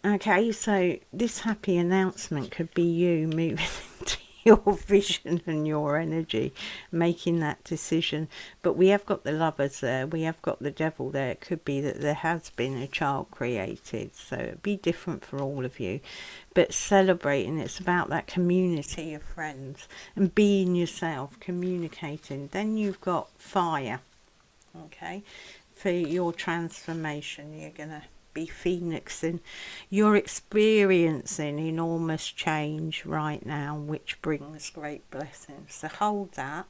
Okay, so this happy announcement could be you moving into your vision and your energy, making that decision. But we have got the Lovers there, we have got the Devil there. It could be that there has been a child created, so it'd be different for all of you. But celebrating, it's about that community of friends and being yourself, communicating. Then you've got Fire, okay, for your transformation. You're going to be phoenixing. You're experiencing enormous change right now, which brings great blessings. So hold that.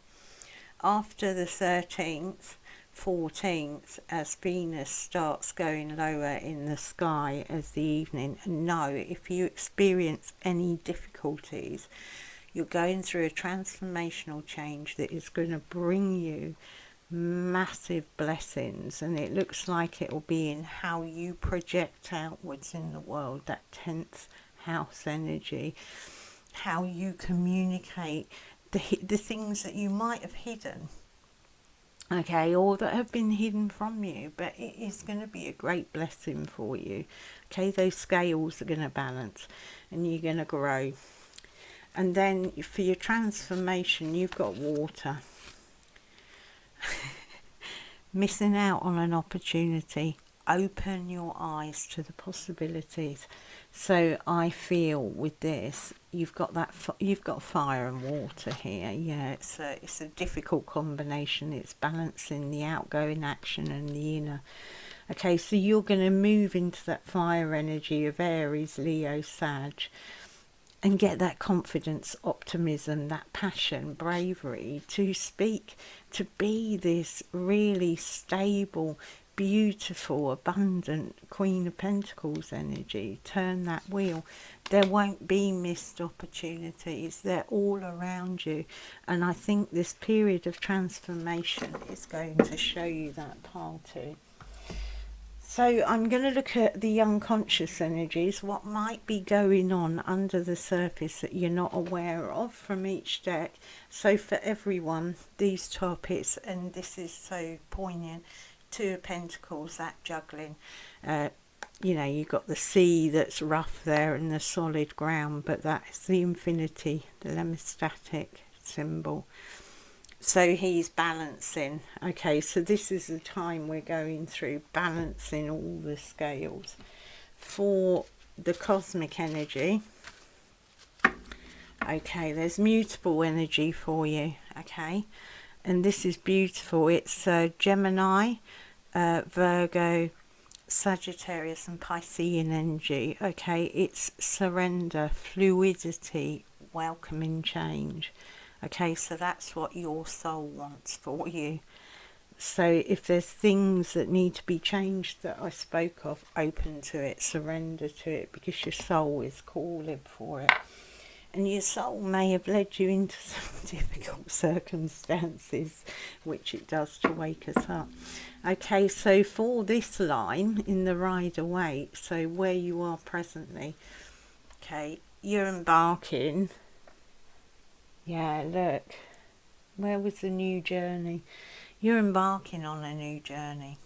After the 13th, 14th, as Venus starts going lower in the sky as the evening, and know if you experience any difficulties, you're going through a transformational change that is going to bring you massive blessings, and it looks like it will be in how you project outwards in the world, that 10th house energy, how you communicate the things that you might have hidden, okay, or that have been hidden from you, but it is going to be a great blessing for you, okay? Those scales are going to balance and you're going to grow. And then for your transformation, you've got water. Missing out on an opportunity, open your eyes to the possibilities. So I feel with this, you've got fire and water here. Yeah, it's a difficult combination. It's balancing the outgoing action and the inner. Okay, so you're going to move into that fire energy of Aries, Leo, Sag, and get that confidence, optimism, that passion, bravery to speak, to be this really stable, beautiful, abundant Queen of Pentacles energy. Turn that wheel. There won't be missed opportunities. They're all around you. And I think this period of transformation is going to show you that part too. So I'm going to look at the unconscious energies, what might be going on under the surface that you're not aware of from each deck. So for everyone, these topics, and this is so poignant, Two of Pentacles, that juggling. You know, you've got the sea that's rough there and the solid ground, but that's the infinity, the lemmastatic symbol. So he's balancing. Okay, so this is the time we're going through, balancing all the scales. For the cosmic energy, okay, there's mutable energy for you, okay, and this is beautiful. It's Gemini, Virgo, Sagittarius and Piscean energy. Okay, it's surrender, fluidity, welcoming change. Okay, so that's what your soul wants for you. So if there's things that need to be changed that I spoke of, open to it, surrender to it, because your soul is calling for it. And your soul may have led you into some difficult circumstances, which it does to wake us up. Okay, so for this line in the Rider-Waite, so where you are presently, okay, you're embarking. Yeah, look, where was the new journey? You're embarking on a new journey,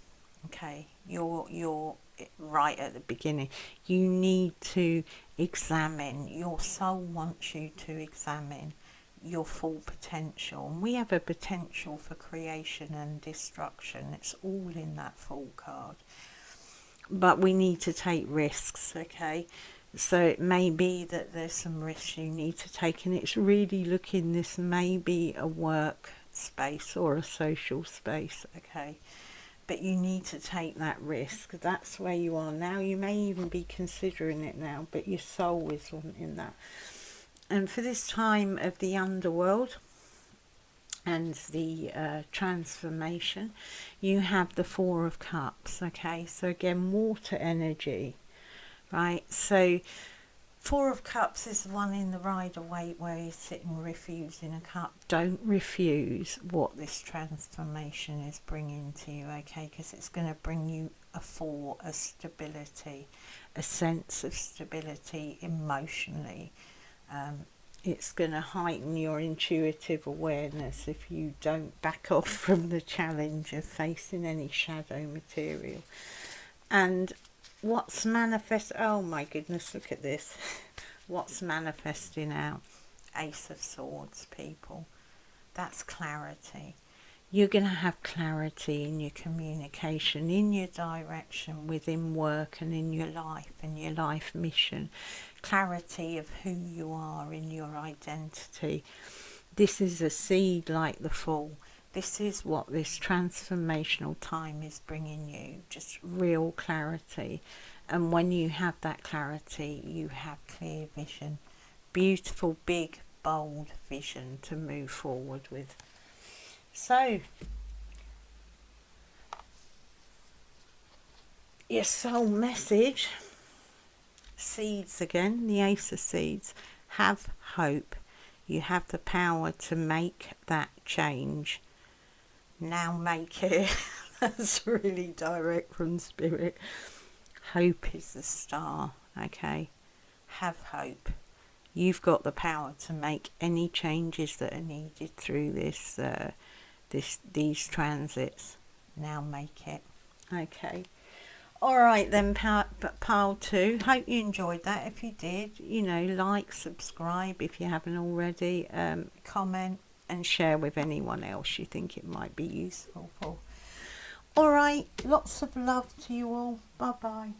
okay? You're right at the beginning. You need to examine, your soul wants you to examine your full potential. And we have a potential for creation and destruction. It's all in that Fool card. But we need to take risks, okay? So it may be that there's some risks you need to take, and it's really looking, this may be a work space or a social space, okay? But you need to take that risk. That's where you are now. You may even be considering it now, but your soul is wanting that. And for this time of the Underworld and the transformation, you have the Four of Cups, okay? So again, water energy. Right, so Four of Cups is the one in the Rider-Waite where you're sitting refusing a cup. Don't refuse what this transformation is bringing to you, okay? Because it's going to bring you a stability, a sense of stability emotionally. It's going to heighten your intuitive awareness if you don't back off from the challenge of facing any shadow material. And what's oh my goodness, look at this. What's manifesting out? Ace of Swords, people. That's clarity. You're going to have clarity in your communication, in your direction, within work and in your life and your life mission. Clarity of who you are in your identity. This is a seed like the Fool. This is what this transformational time is bringing you, just real clarity. And when you have that clarity, you have clear vision, beautiful, big, bold vision to move forward with. So, your soul message, seeds again, the Ace of Seeds, have hope. You have the power to make that change. Now make it. That's really direct from Spirit. Hope is the star, okay? Have hope. You've got the power to make any changes that are needed through these transits. Now make it. Okay. Alright then, pile 2. Hope you enjoyed that. If you did, like, subscribe if you haven't already. Comment and share with anyone else you think it might be useful for. All right, lots of love to you all. Bye bye.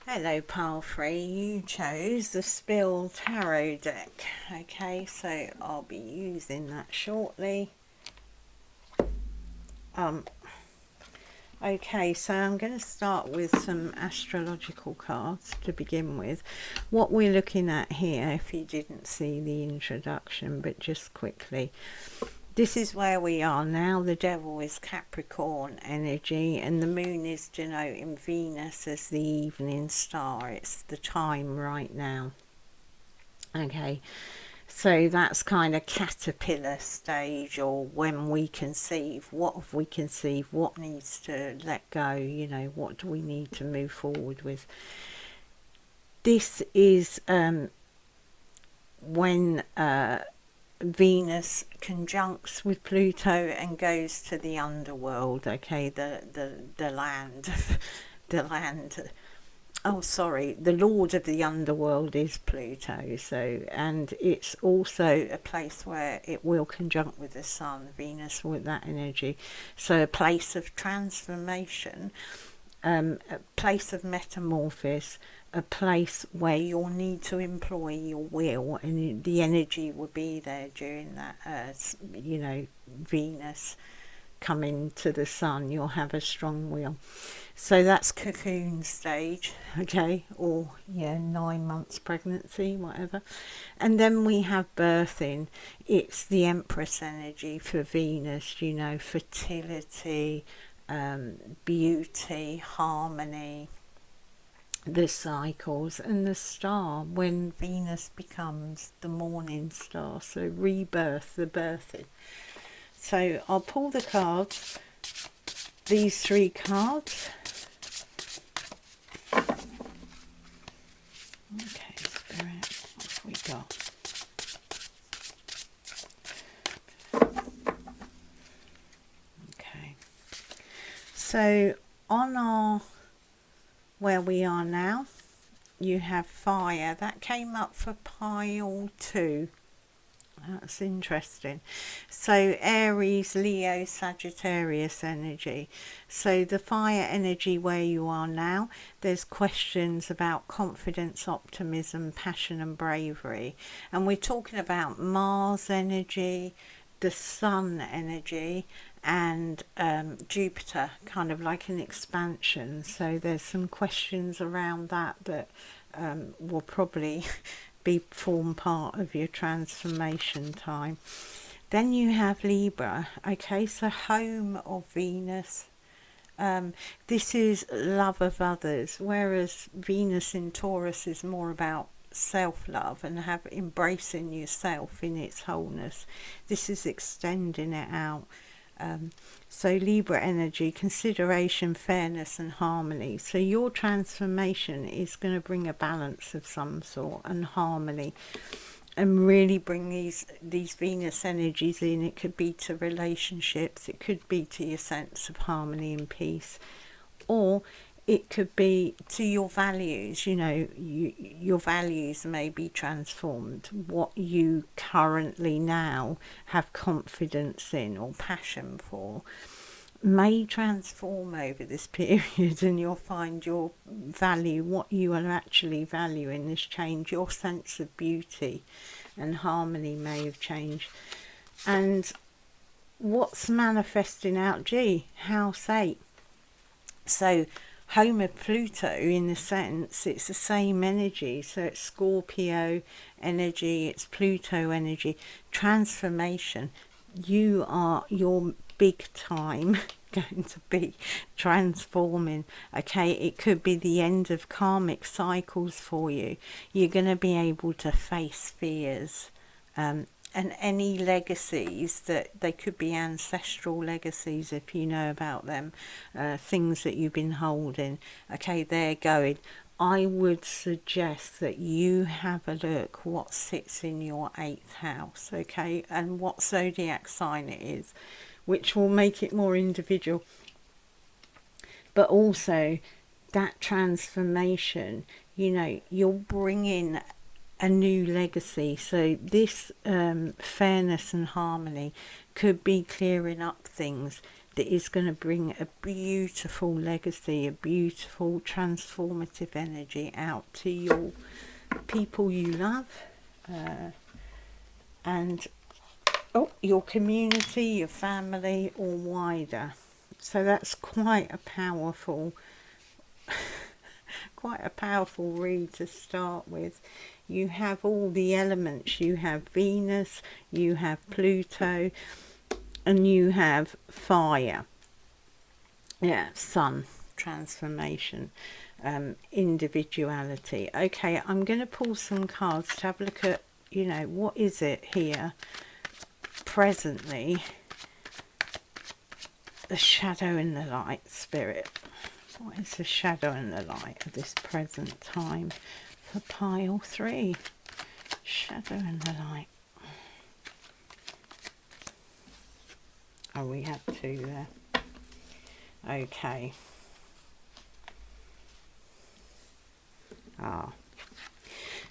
Hello, pile 3. You chose the Spill Tarot deck. Okay, so I'll be using that shortly. Okay, so I'm going to start with some astrological cards to begin with. What we're looking at here, if you didn't see the introduction, but just quickly, this is where we are now. The devil is Capricorn energy, and the moon is denoting Venus as the evening star. It's the time right now. Okay, so that's kind of caterpillar stage, or when we conceive. What have we conceived? What needs to let go? You know, what do we need to move forward with? This is when Venus conjuncts with Pluto and goes to the underworld. Okay, the land, the land. Oh, sorry. The Lord of the Underworld is Pluto. So, and it's also a place where it will conjunct with the Sun, Venus, with that energy. So, a place of transformation, a place of metamorphosis, a place where you'll need to employ your will, and the energy will be there during that, you know, Venus coming to the Sun. You'll have a strong will. So that's cocoon stage, okay, or yeah, 9 months pregnancy, whatever. And then we have birthing. It's the Empress energy for Venus, you know, fertility, beauty, harmony, the cycles, and the star when Venus becomes the morning star. So rebirth, the birthing. So I'll pull the cards, these 3 cards. Okay, Spirit, what have we got? Okay, so on our, where we are now, you have fire. That came up for pile 2. That's interesting. So Aries, Leo, Sagittarius energy. So the fire energy where you are now, there's questions about confidence, optimism, passion and bravery. And we're talking about Mars energy, the Sun energy, and Jupiter, kind of like an expansion. So there's some questions around that will probably form part of your transformation time. Then you have Libra. Okay, so home of Venus. This is love of others, whereas Venus in Taurus is more about self-love and embracing yourself in its wholeness. This is extending it out. So Libra energy, consideration, fairness and harmony. So your transformation is going to bring a balance of some sort and harmony, and really bring these Venus energies in. It could be to relationships, it could be to your sense of harmony and peace, or it could be to your values. You know, your values may be transformed. What you currently now have confidence in or passion for may transform over this period, and you'll find your value, what you are actually valuing, has changed. Your sense of beauty and harmony may have changed. And what's manifesting out? House 8. So home of Pluto, in a sense, it's the same energy. So it's Scorpio energy, it's Pluto energy, transformation. You're big time going to be transforming. Okay, it could be the end of karmic cycles for you. You're going to be able to face fears, and any legacies, that they could be ancestral legacies if you know about them, things that you've been holding. Okay, they're going. I would suggest that you have a look what sits in your 8th house, okay, and what zodiac sign it is, which will make it more individual. But also that transformation, you know, you're bringing a new legacy. So this fairness and harmony could be clearing up things that is going to bring a beautiful legacy, a beautiful transformative energy out to your people you love, and your community, your family, or wider. So that's quite a powerful read to start with. You have all the elements. You have Venus, you have Pluto, and you have fire. Yeah, sun, transformation, individuality. Okay, I'm going to pull some cards to have a look at, what is it here presently? The shadow and the light, Spirit. What is the shadow and the light of this present time for pile 3? Shadow and the light. Oh, we have 2 there. Okay.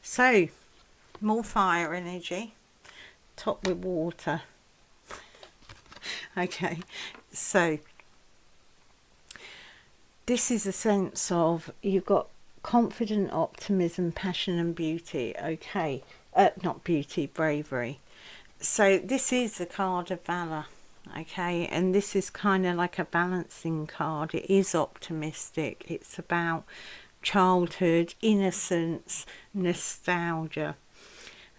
So more fire energy, topped with water. Okay, so this is a sense of, you've got confident optimism, passion and beauty. Okay, not beauty, bravery. So this is the card of valor. Okay, and this is kind of like a balancing card. It is optimistic. It's about childhood, innocence, nostalgia.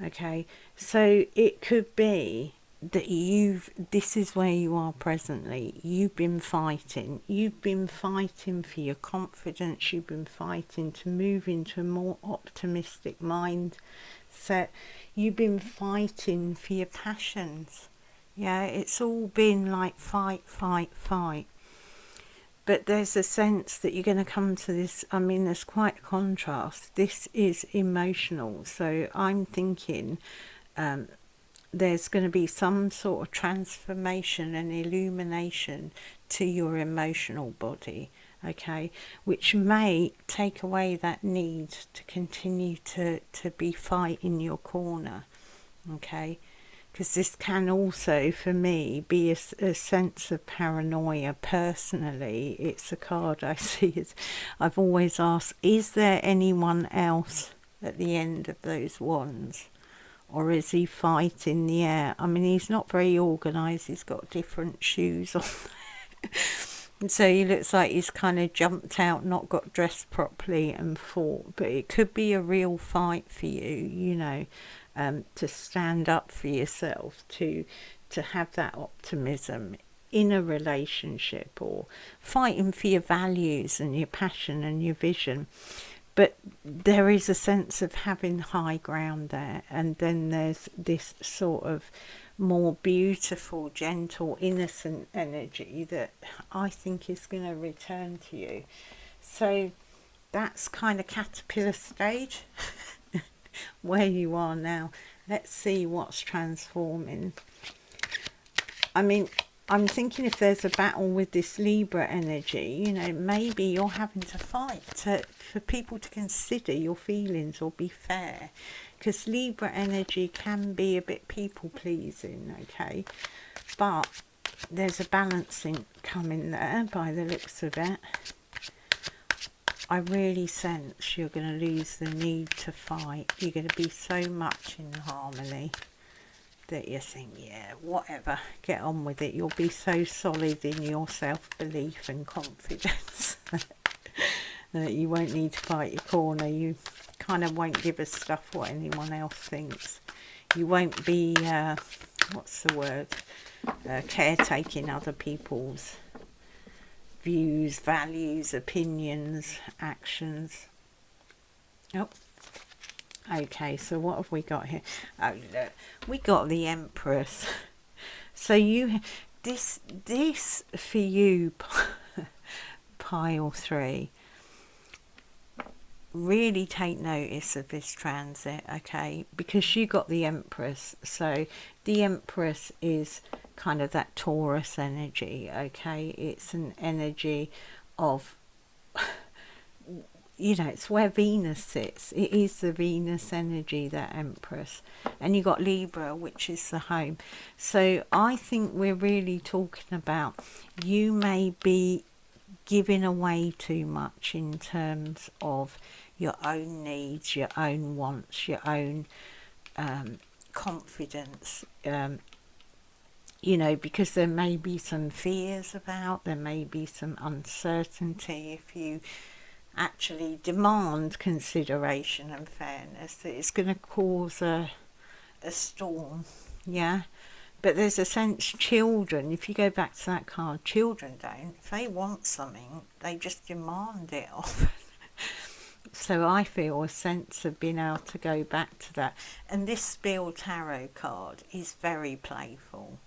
Okay, so it could be that this is where you are presently. You've been fighting for your confidence. You've been fighting to move into a more optimistic mindset. You've been fighting for your passions. Yeah, it's all been like fight. But there's a sense that you're going to come to this. I mean, there's quite a contrast. This is emotional. So I'm thinking there's going to be some sort of transformation and illumination to your emotional body. Okay, which may take away that need to continue to be fighting your corner. Okay, because this can also, for me, be a sense of paranoia. Personally, it's a card I see as, I've always asked, is there anyone else at the end of those wands? Or is he fighting the air? I mean, he's not very organised. He's got different shoes on. And so he looks like he's kind of jumped out, not got dressed properly and fought. But it could be a real fight for you, to stand up for yourself, to have that optimism in a relationship, or fighting for your values and your passion and your vision. But there is a sense of having high ground there, and then there's this sort of more beautiful, gentle, innocent energy that I think is going to return to you. So that's kind of caterpillar stage where you are now. Let's see what's transforming. I mean, I'm thinking if there's a battle with this Libra energy, maybe you're having to fight for people to consider your feelings or be fair. Because Libra energy can be a bit people-pleasing, okay? But there's a balancing coming there by the looks of it. I really sense you're going to lose the need to fight. You're going to be so much in harmony that you think, yeah, whatever, get on with it. You'll be so solid in your self-belief and confidence that you won't need to fight your corner. You kind of won't give a stuff what anyone else thinks. You won't be, what's the word, caretaking other people's views, values, opinions, actions. Oh, okay, so what have we got here? Oh, look, we got the Empress. So this for you, pile 3. Really take notice of this transit, okay? Because you got the Empress. So the Empress is kind of that Taurus energy, okay? It's an energy of you know, it's where Venus sits. It is the Venus energy, that Empress. And you got Libra, which is the home. So I think we're really talking about, you may be giving away too much in terms of your own needs, your own wants, your own confidence, you know, because there may be some fears about, there may be some uncertainty. If you actually demand consideration and fairness, that it's going to cause a storm, yeah. But there's a sense, children, if you go back to that card, children don't. If they want something, they just demand it often. So I feel a sense of being able to go back to that. And this Spiel Tarot card is very playful.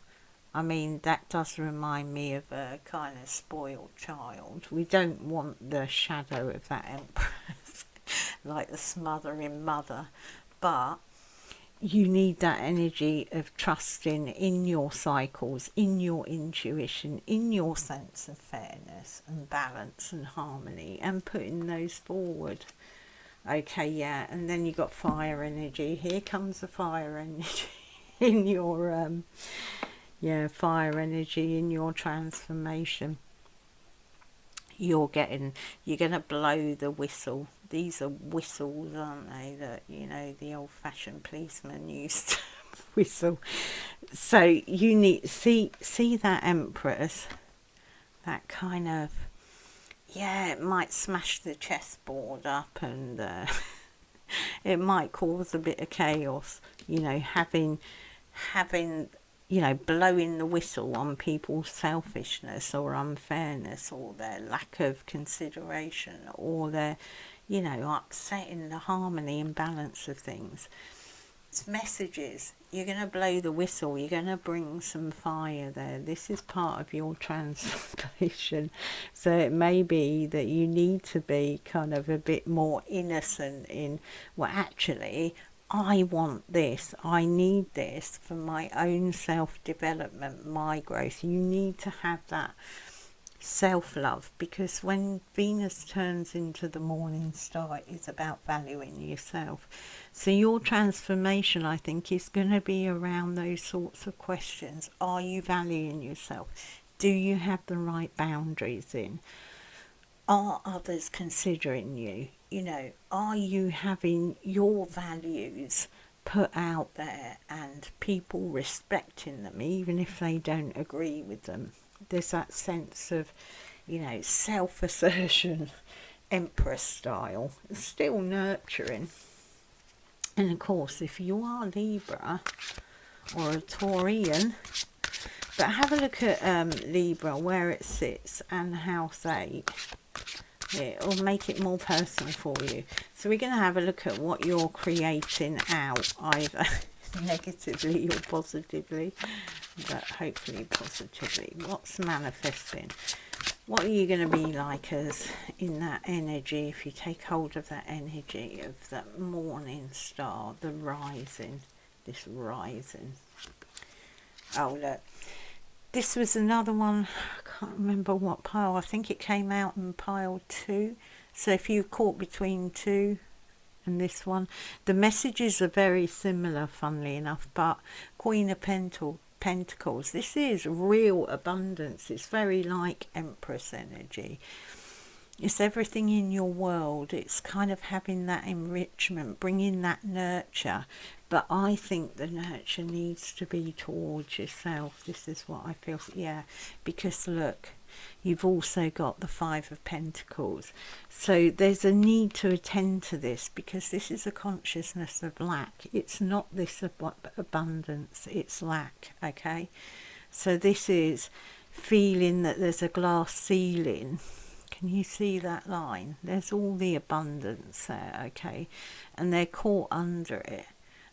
I mean, that does remind me of a kind of spoiled child. We don't want the shadow of that Empress, like the smothering mother. But you need that energy of trusting in your cycles, in your intuition, in your sense of fairness and balance and harmony, and putting those forward. Okay, yeah, and then you got fire energy. Here comes the fire energy in your fire energy in your transformation. You're going to blow the whistle. These are whistles, aren't they, that, you know, the old-fashioned policeman used to whistle. So you need see that Empress, that kind of, yeah, it might smash the chessboard up, and it might cause a bit of chaos, you know, having you know, blowing the whistle on people's selfishness or unfairness or their lack of consideration or their, you know, upsetting the harmony and balance of things. It's messages. You're going to blow the whistle. You're going to bring some fire there. This is part of your transformation. So it may be that you need to be kind of a bit more innocent in, well, actually, I want this, I need this for my own self-development, my growth. You need to have that self-love, because when Venus turns into the morning star, it's about valuing yourself. So your transformation, I think, is going to be around those sorts of questions. Are you valuing yourself? Do you have the right boundaries in? Are others considering you? You know, are you having your values put out there and people respecting them, even if they don't agree with them? There's that sense of, you know, self-assertion, Empress style, still nurturing. And of course, if you are Libra or a Taurian, but have a look at Libra, where it sits, and house 8. It'll make it more personal for you. So we're going to have a look at what you're creating out, either negatively or positively, but hopefully positively. What's manifesting? What are you going to be like as in that energy, if you take hold of that energy of that morning star, the rising, this rising? Oh, look. This was another one, I can't remember what pile. I think it came out in pile 2. So if you caught between 2 and this one, the messages are very similar, funnily enough, but Queen of Pentacles, this is real abundance. It's very like Empress energy. It's everything in your world. It's kind of having that enrichment, bringing that nurture. But I think the nurture needs to be towards yourself. This is what I feel. Yeah, because look, you've also got the 5 of Pentacles. So there's a need to attend to this, because this is a consciousness of lack. It's not this abundance, it's lack, okay? So this is feeling that there's a glass ceiling. Can you see that line? There's all the abundance there, okay? And they're caught under it.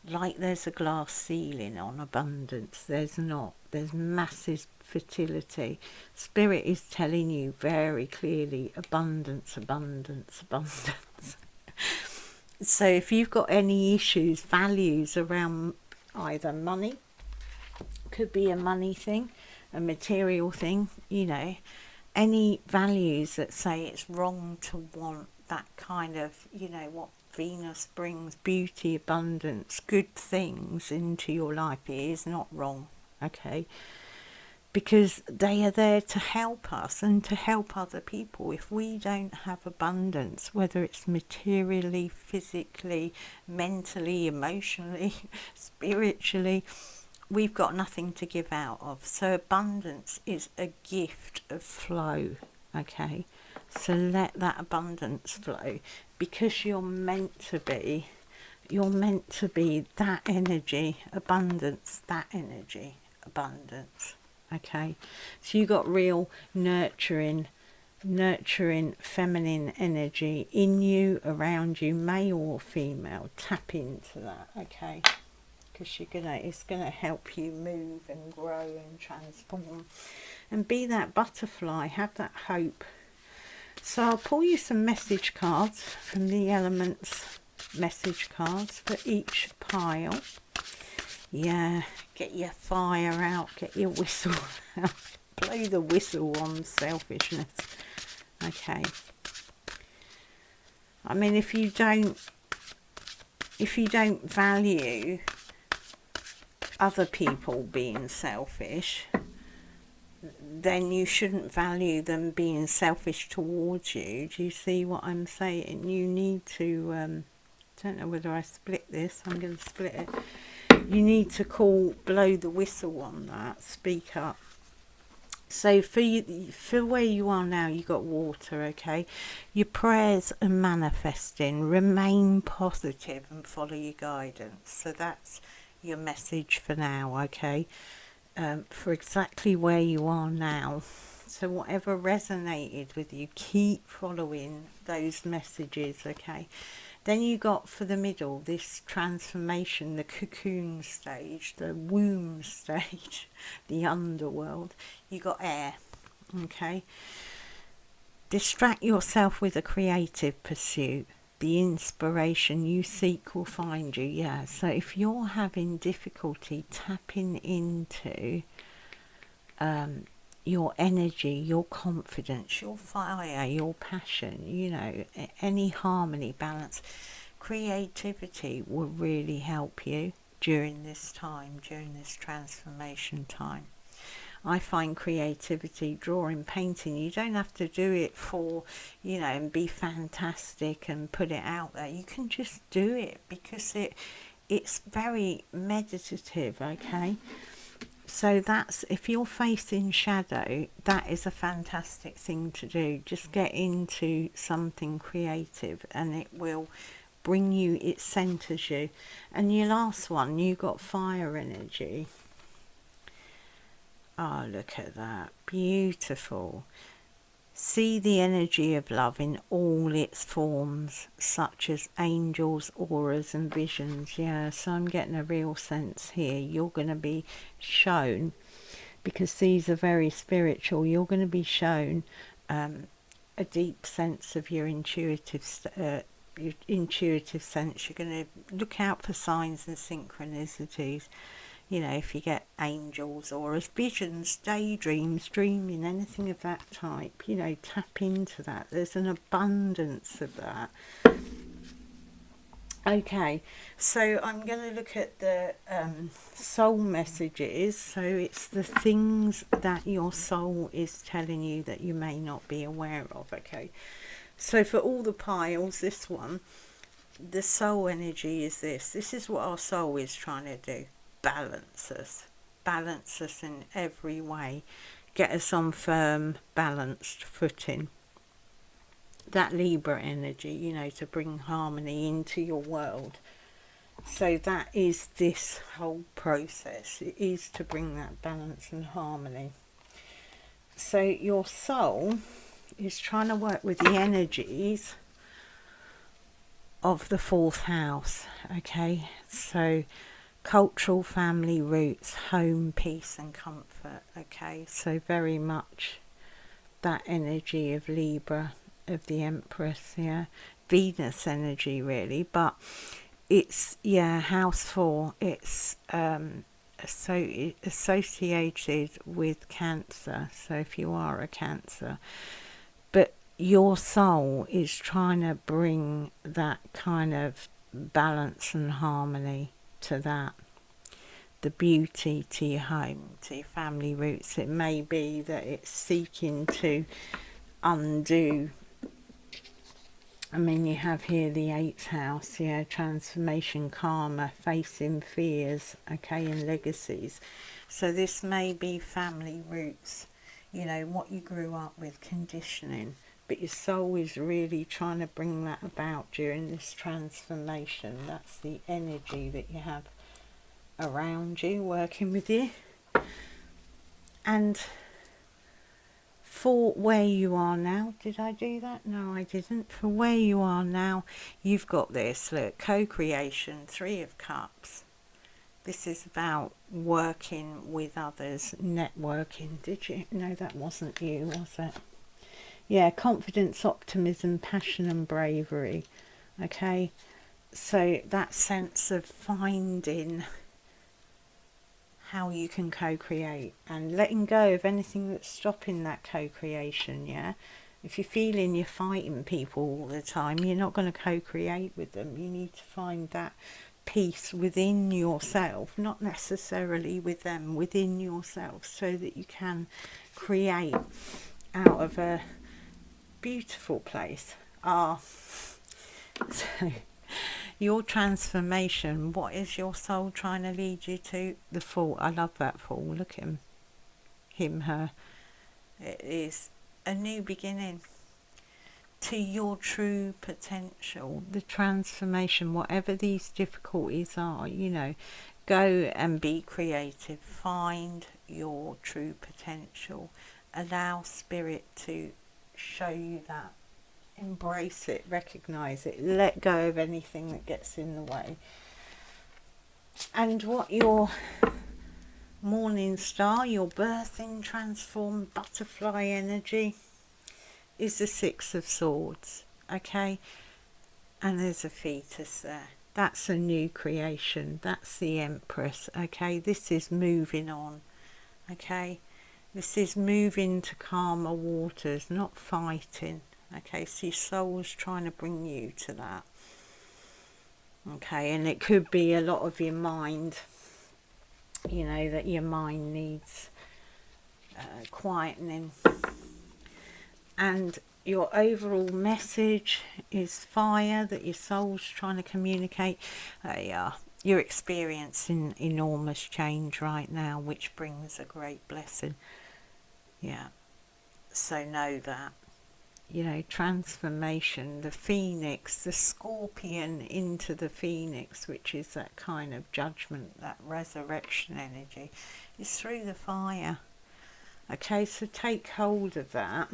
Like there's a glass ceiling on abundance. There's not. There's massive fertility. Spirit is telling you very clearly, abundance, abundance, abundance. So if you've got any issues, values around either money, could be a money thing, a material thing, you know, any values that say it's wrong to want that kind of, you know, what Venus brings, beauty, abundance, good things into your life. It is not wrong, okay? Because they are there to help us and to help other people. If we don't have abundance, whether it's materially, physically, mentally, emotionally, spiritually, we've got nothing to give out of. So abundance is a gift of flow, okay? So let that abundance flow, because you're meant to be that energy, abundance, that energy, abundance, okay? So you got real nurturing feminine energy in you, around you, male or female. Tap into that, okay? Because it's gonna help you move and grow and transform and be that butterfly, have that hope. So I'll pull you some message cards from the elements, message cards for each pile. Yeah, get your fire out, get your whistle out, blow the whistle on selfishness, okay? I mean, if you don't value other people being selfish, then you shouldn't value them being selfish towards you. Do you see what I'm saying? You need to, don't know whether I split this, I'm going to split it. You need to blow the whistle on that, speak up. So for where you are now, you got water, okay? Your prayers are manifesting. Remain positive and follow your guidance. So that's your message for now, okay? For exactly where you are now. So whatever resonated with you, keep following those messages, okay? Then you got for the middle, this transformation, the cocoon stage, the womb stage, the underworld. You got air, okay? Distract yourself with a creative pursuit. The inspiration you seek will find you. Yeah, so if you're having difficulty tapping into your energy, your confidence, your fire, your passion, you know, any harmony, balance, creativity will really help you during this time, during this transformation time. I find creativity, drawing, painting, you don't have to do it for, you know, and be fantastic and put it out there. You can just do it because it's very meditative, okay? So that's, if you're facing shadow, that is a fantastic thing to do. Just get into something creative and it will bring you, it centers you. And your last one, you got fire energy. Oh, look at that. Beautiful. See the energy of love in all its forms, such as angels, auras and visions. Yeah, so I'm getting a real sense here. You're going to be shown, because these are very spiritual, you're going to be shown a deep sense of your intuitive sense. You're going to look out for signs and synchronicities. You know, if you get angels, auras, visions, daydreams, dreaming, anything of that type, you know, tap into that. There's an abundance of that. Okay, so I'm going to look at the soul messages. So it's the things that your soul is telling you that you may not be aware of, okay? So for all the piles, this one, the soul energy is this. This is what our soul is trying to do. Balance us in every way, get us on firm, balanced footing. That Libra energy, you know, to bring harmony into your world. So that is this whole process. It is to bring that balance and harmony. So your soul is trying to work with the energies of the fourth house, okay? So cultural, family, roots, home, peace and comfort, okay? So very much that energy of Libra, of the Empress, yeah? Venus energy really, but it's, yeah, house 4, it's associated with Cancer, so if you are a Cancer. But your soul is trying to bring that kind of balance and harmony to that, the beauty to your home, to your family roots. It may be that it's seeking to undo. I mean, you have here the 8th house, yeah, transformation, karma, facing fears, okay, and legacies. So this may be family roots, you know, what you grew up with, conditioning. But your soul is really trying to bring that about during this transformation. That's the energy that you have around you, working with you. And for where you are now, did I do that? No, I didn't. For where you are now, you've got this, look, co-creation, 3 of Cups. This is about working with others, networking. Did you? No, that wasn't you, was it? Yeah, confidence, optimism, passion and bravery. Okay, so that sense of finding how you can co-create and letting go of anything that's stopping that co-creation. Yeah, if you're feeling you're fighting people all the time, you're not going to co-create with them. You need to find that peace within yourself, not necessarily with them, within yourself, so that you can create out of a beautiful place. So your transformation, what is your soul trying to lead you to? The Fool. I love that Fool. Look at him, her. It is a new beginning to your true potential. The transformation, whatever these difficulties are, you know, go and be creative. Find your true potential. Allow spirit to show you that. Embrace it, recognize it, let go of anything that gets in the way. And what your morning star, your birthing, transformed butterfly energy, is the 6 of Swords. Okay, and there's a fetus there. That's a new creation. That's the Empress. Okay, this is moving on. Okay, this is moving to calmer waters, not fighting. Okay, so your soul's trying to bring you to that. Okay, and it could be a lot of your mind, you know, that your mind needs quietening. And your overall message is fire, that your soul's trying to communicate. You're experiencing enormous change right now, which brings a great blessing. Yeah, so know that. You know, transformation, the phoenix, the scorpion into the phoenix, which is that kind of judgment, that resurrection energy, is through the fire. Okay, so take hold of that,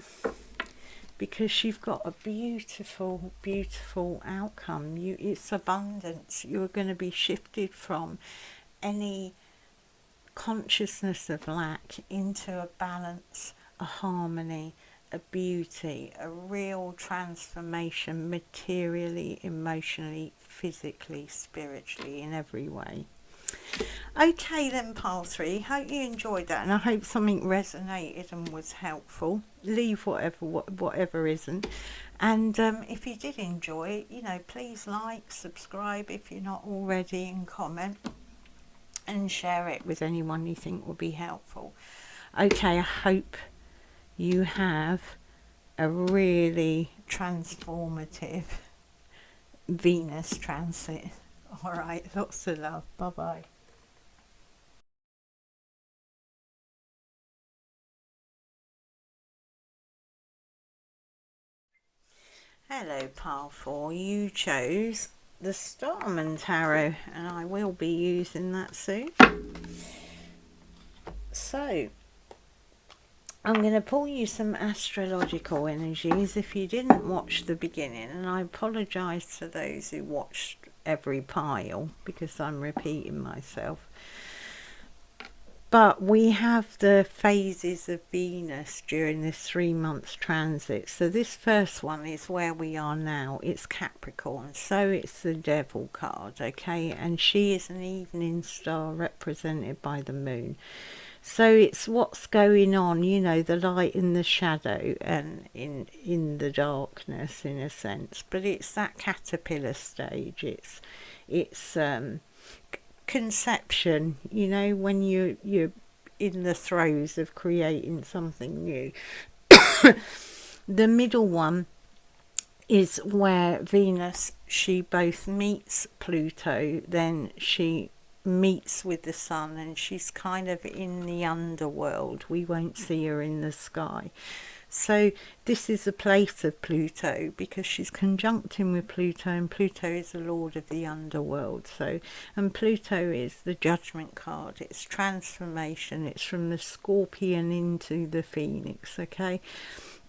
because you've got a beautiful, beautiful outcome. It's abundance. You're going to be shifted from any consciousness of lack into a balance, a harmony, a beauty, a real transformation, materially, emotionally, physically, spiritually, in every way. Okay then, pile 3, hope you enjoyed that, and I hope something resonated and was helpful. Leave whatever isn't. And if you did enjoy it, you know, please like, subscribe if you're not already, and comment and share it with anyone you think will be helpful. Okay, I hope you have a really transformative Venus transit. Alright, lots of love. Bye bye. Hello, pile 4. You chose the Starman Tarot, and I will be using that soon. So I'm going to pull you some astrological energies if you didn't watch the beginning, and I apologise to those who watched every pile because I'm repeating myself. But we have the phases of Venus during this 3-month transit. So this first one is where we are now. It's Capricorn, so it's the Devil card, okay? And she is an evening star represented by the moon. So it's what's going on, you know, the light and the shadow, and in the darkness, in a sense. But it's that caterpillar stage. It's conception, you know, when you're in the throes of creating something new. The middle one is where Venus, she both meets Pluto, then she meets with the sun, and she's kind of in the underworld. We won't see her in the sky. So this is a place of Pluto, because she's conjuncting with Pluto, and Pluto is the lord of the underworld. So, and Pluto is the judgment card. It's transformation. It's from the scorpion into the phoenix, okay?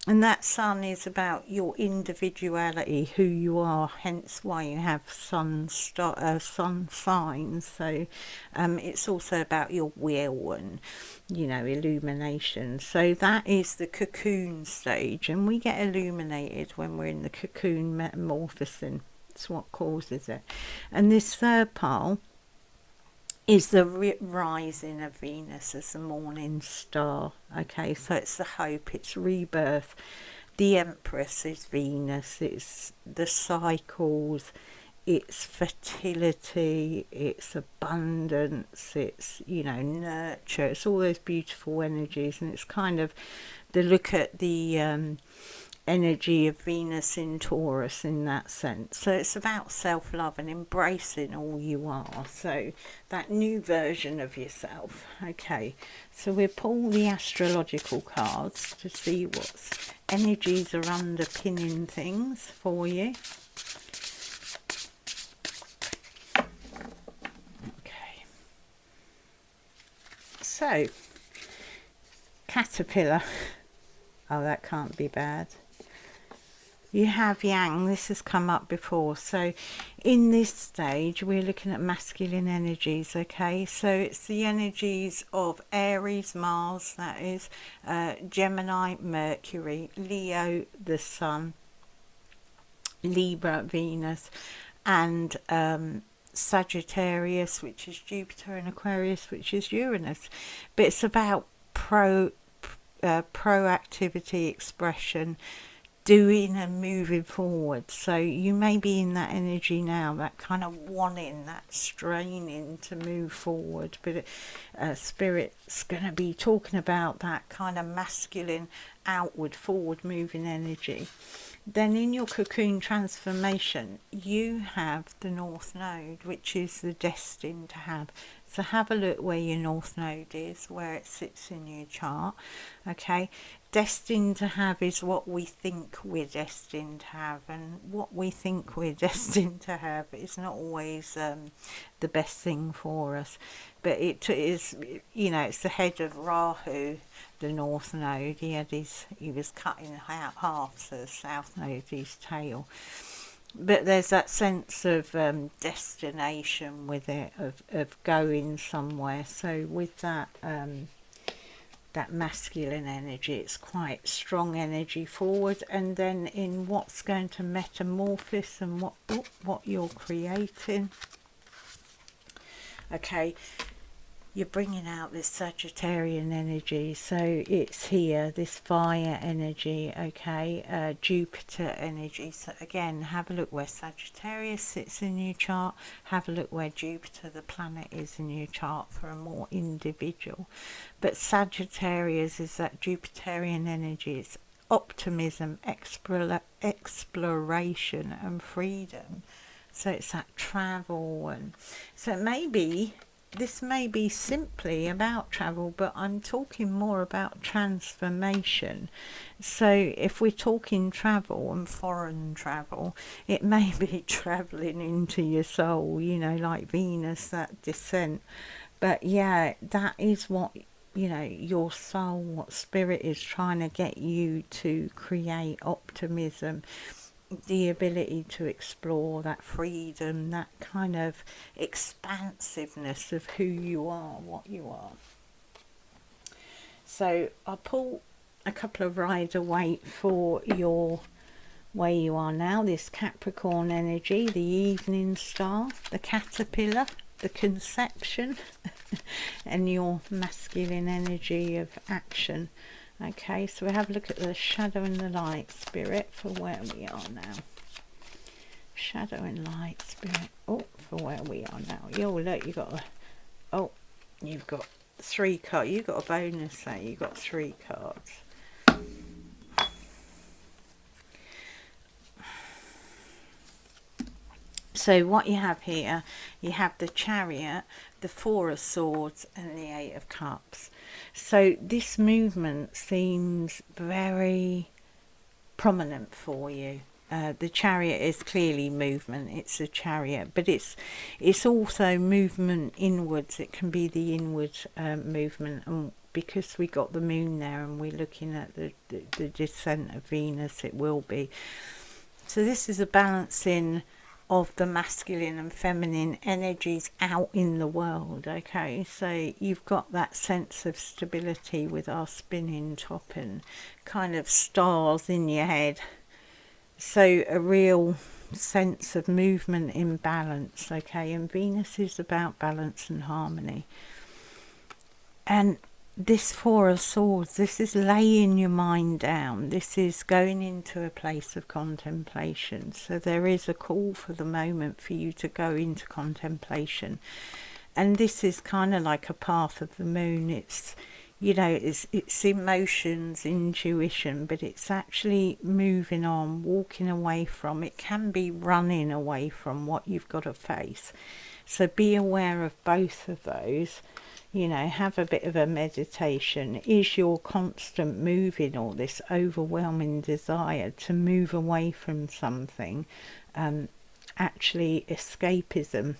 And that sun is about your individuality, who you are, hence why you have sun signs. So it's also about your will and, you know, illumination. So that is the cocoon stage, and we get illuminated when we're in the cocoon metamorphosing. It's what causes it. And this third pile is the rising of Venus as the morning star. Okay, so it's the hope, it's rebirth. The Empress is Venus, it's the cycles, it's fertility, it's abundance, it's, you know, nurture, it's all those beautiful energies. And it's kind of the look at the energy of Venus in Taurus in that sense. So it's about self-love and embracing all you are. So that new version of yourself. Okay, so we'll pull the astrological cards to see what energies are underpinning things for you. Okay, so caterpillar. Oh, that can't be bad. You have Yang, this has come up before. So in this stage, we're looking at masculine energies, okay? So it's the energies of Aries, Mars, that is, Gemini, Mercury, Leo, the Sun, Libra, Venus, and Sagittarius, which is Jupiter, and Aquarius, which is Uranus. But it's about proactivity, expression, doing and moving forward. So you may be in that energy now, that kind of wanting, that straining to move forward. But Spirit's going to be talking about that kind of masculine, outward, forward moving energy. Then in your cocoon transformation, you have the North Node, which is the destined to have. So have a look where your North Node is, where it sits in your chart. Okay, destined to have is what we think we're destined to have, and what we think we're destined to have is not always the best thing for us. But it is, you know, it's the head of Rahu, the North Node. He was cut in half, so the South Node, his tail. But there's that sense of destination with it, of going somewhere. So with that that masculine energy, it's quite strong energy forward. And then in what's going to metamorphose and what you're creating. Okay, you're bringing out this Sagittarian energy, so it's here, this fire energy, okay, Jupiter energy. So again, have a look where Sagittarius sits in your chart, have a look where Jupiter, the planet, is in your chart for a more individual. But Sagittarius is that Jupiterian energy, it's optimism, exploration and freedom. So it's that travel, and so maybe this may be simply about travel, but I'm talking more about transformation. So if we're talking travel and foreign travel, it may be travelling into your soul, you know, like Venus, that descent. But yeah, that is what, you know, your soul, what Spirit is trying to get you to create: optimism, the ability to explore, that freedom, that kind of expansiveness of who you are, what you are. So I'll pull a couple of Rider-Waite for your where you are now, this Capricorn energy, the evening star, the caterpillar, the conception and your masculine energy of action. Okay, so we have a look at the shadow and the light, Spirit, for where we are now. Shadow and light, Spirit, for where we are now. Look, you've got 3 cards. You've got a bonus there. You've got 3 cards. So what you have here, you have the Chariot, the 4 of Swords and the 8 of Cups. So this movement seems very prominent for you. The Chariot is clearly movement. It's a chariot, but it's also movement inwards. It can be the inward movement, and because we got the moon there and we're looking at the descent of Venus, it will be. So this is a balancing of the masculine and feminine energies out in the world. Okay, so you've got that sense of stability with our spinning top and kind of stars in your head. So a real sense of movement in balance. Okay, and Venus is about balance and harmony. And this 4 of Swords, this is laying your mind down. This is going into a place of contemplation. So there is a call for the moment for you to go into contemplation. And this is kind of like a path of the moon. It's, it's emotions, intuition, but it's actually moving on, walking away from. It can be running away from what you've got to face. So be aware of both of those. Have a bit of a meditation. Is your constant moving or this overwhelming desire to move away from something actually escapism?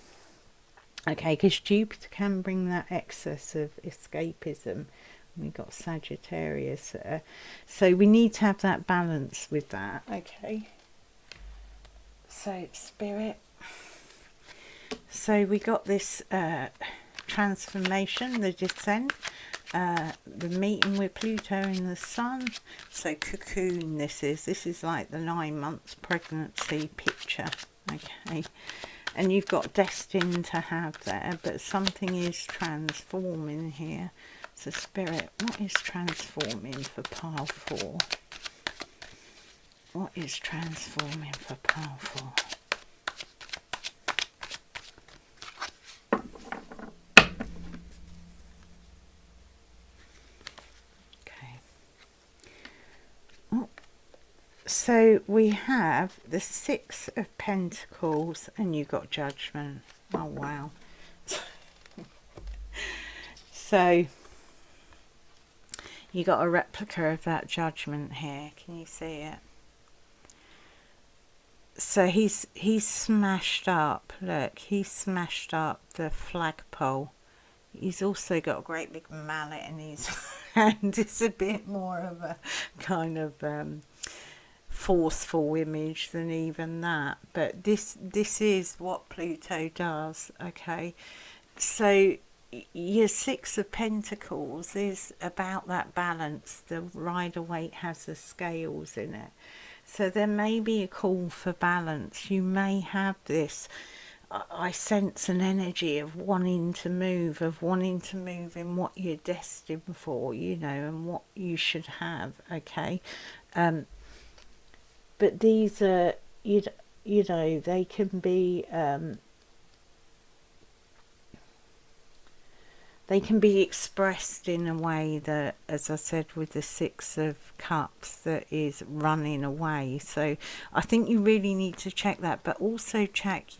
Okay, because Jupiter can bring that excess of escapism. We've got Sagittarius there. So we need to have that balance with that. Okay. So, Spirit. So we got this transformation, the descent, the meeting with Pluto and the Sun. So cocoon this is like the 9 months pregnancy picture. Okay, and you've got destined to have there, but something is transforming here. So Spirit, what is transforming for pile 4? What is transforming for pile 4? So we have the 6 of Pentacles and you got Judgment. Oh wow. So you got a replica of that Judgment here. Can you see it? So he's smashed up. Look, he's smashed up the flagpole. He's also got a great big mallet in his hand. It's a bit more of a kind of forceful image than even that, but this is what Pluto does. Okay, so your 6 of Pentacles is about that balance. The Rider-Waite has the scales in it, so there may be a call for balance. You may have this, I sense an energy of wanting to move in what you're destined for, and what you should have. Okay, but these are, they can be expressed in a way that, as I said, with the 6 of Cups, that is running away. So I think you really need to check that, but also check,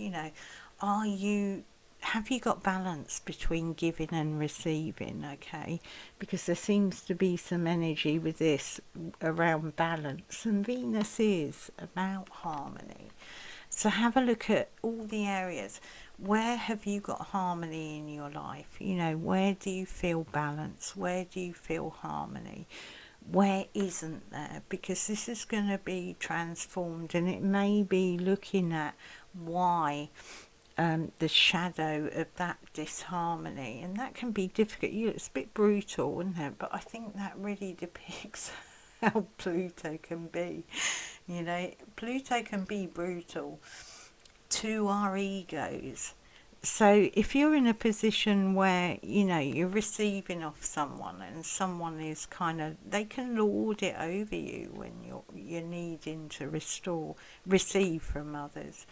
have you got balance between giving and receiving? Okay, because there seems to be some energy with this around balance, and Venus is about harmony. So have a look at all the areas. Where have you got harmony in your life? Where do you feel balance? Where do you feel harmony? Where isn't there? Because this is going to be transformed, and it may be looking at why the shadow of that disharmony, and that can be difficult. It's a bit brutal, isn't it? But I think that really depicts how Pluto can be. Pluto can be brutal to our egos. So if you're in a position where, you know, you're receiving off someone and someone is kind of, they can lord it over you when you're needing to receive from others.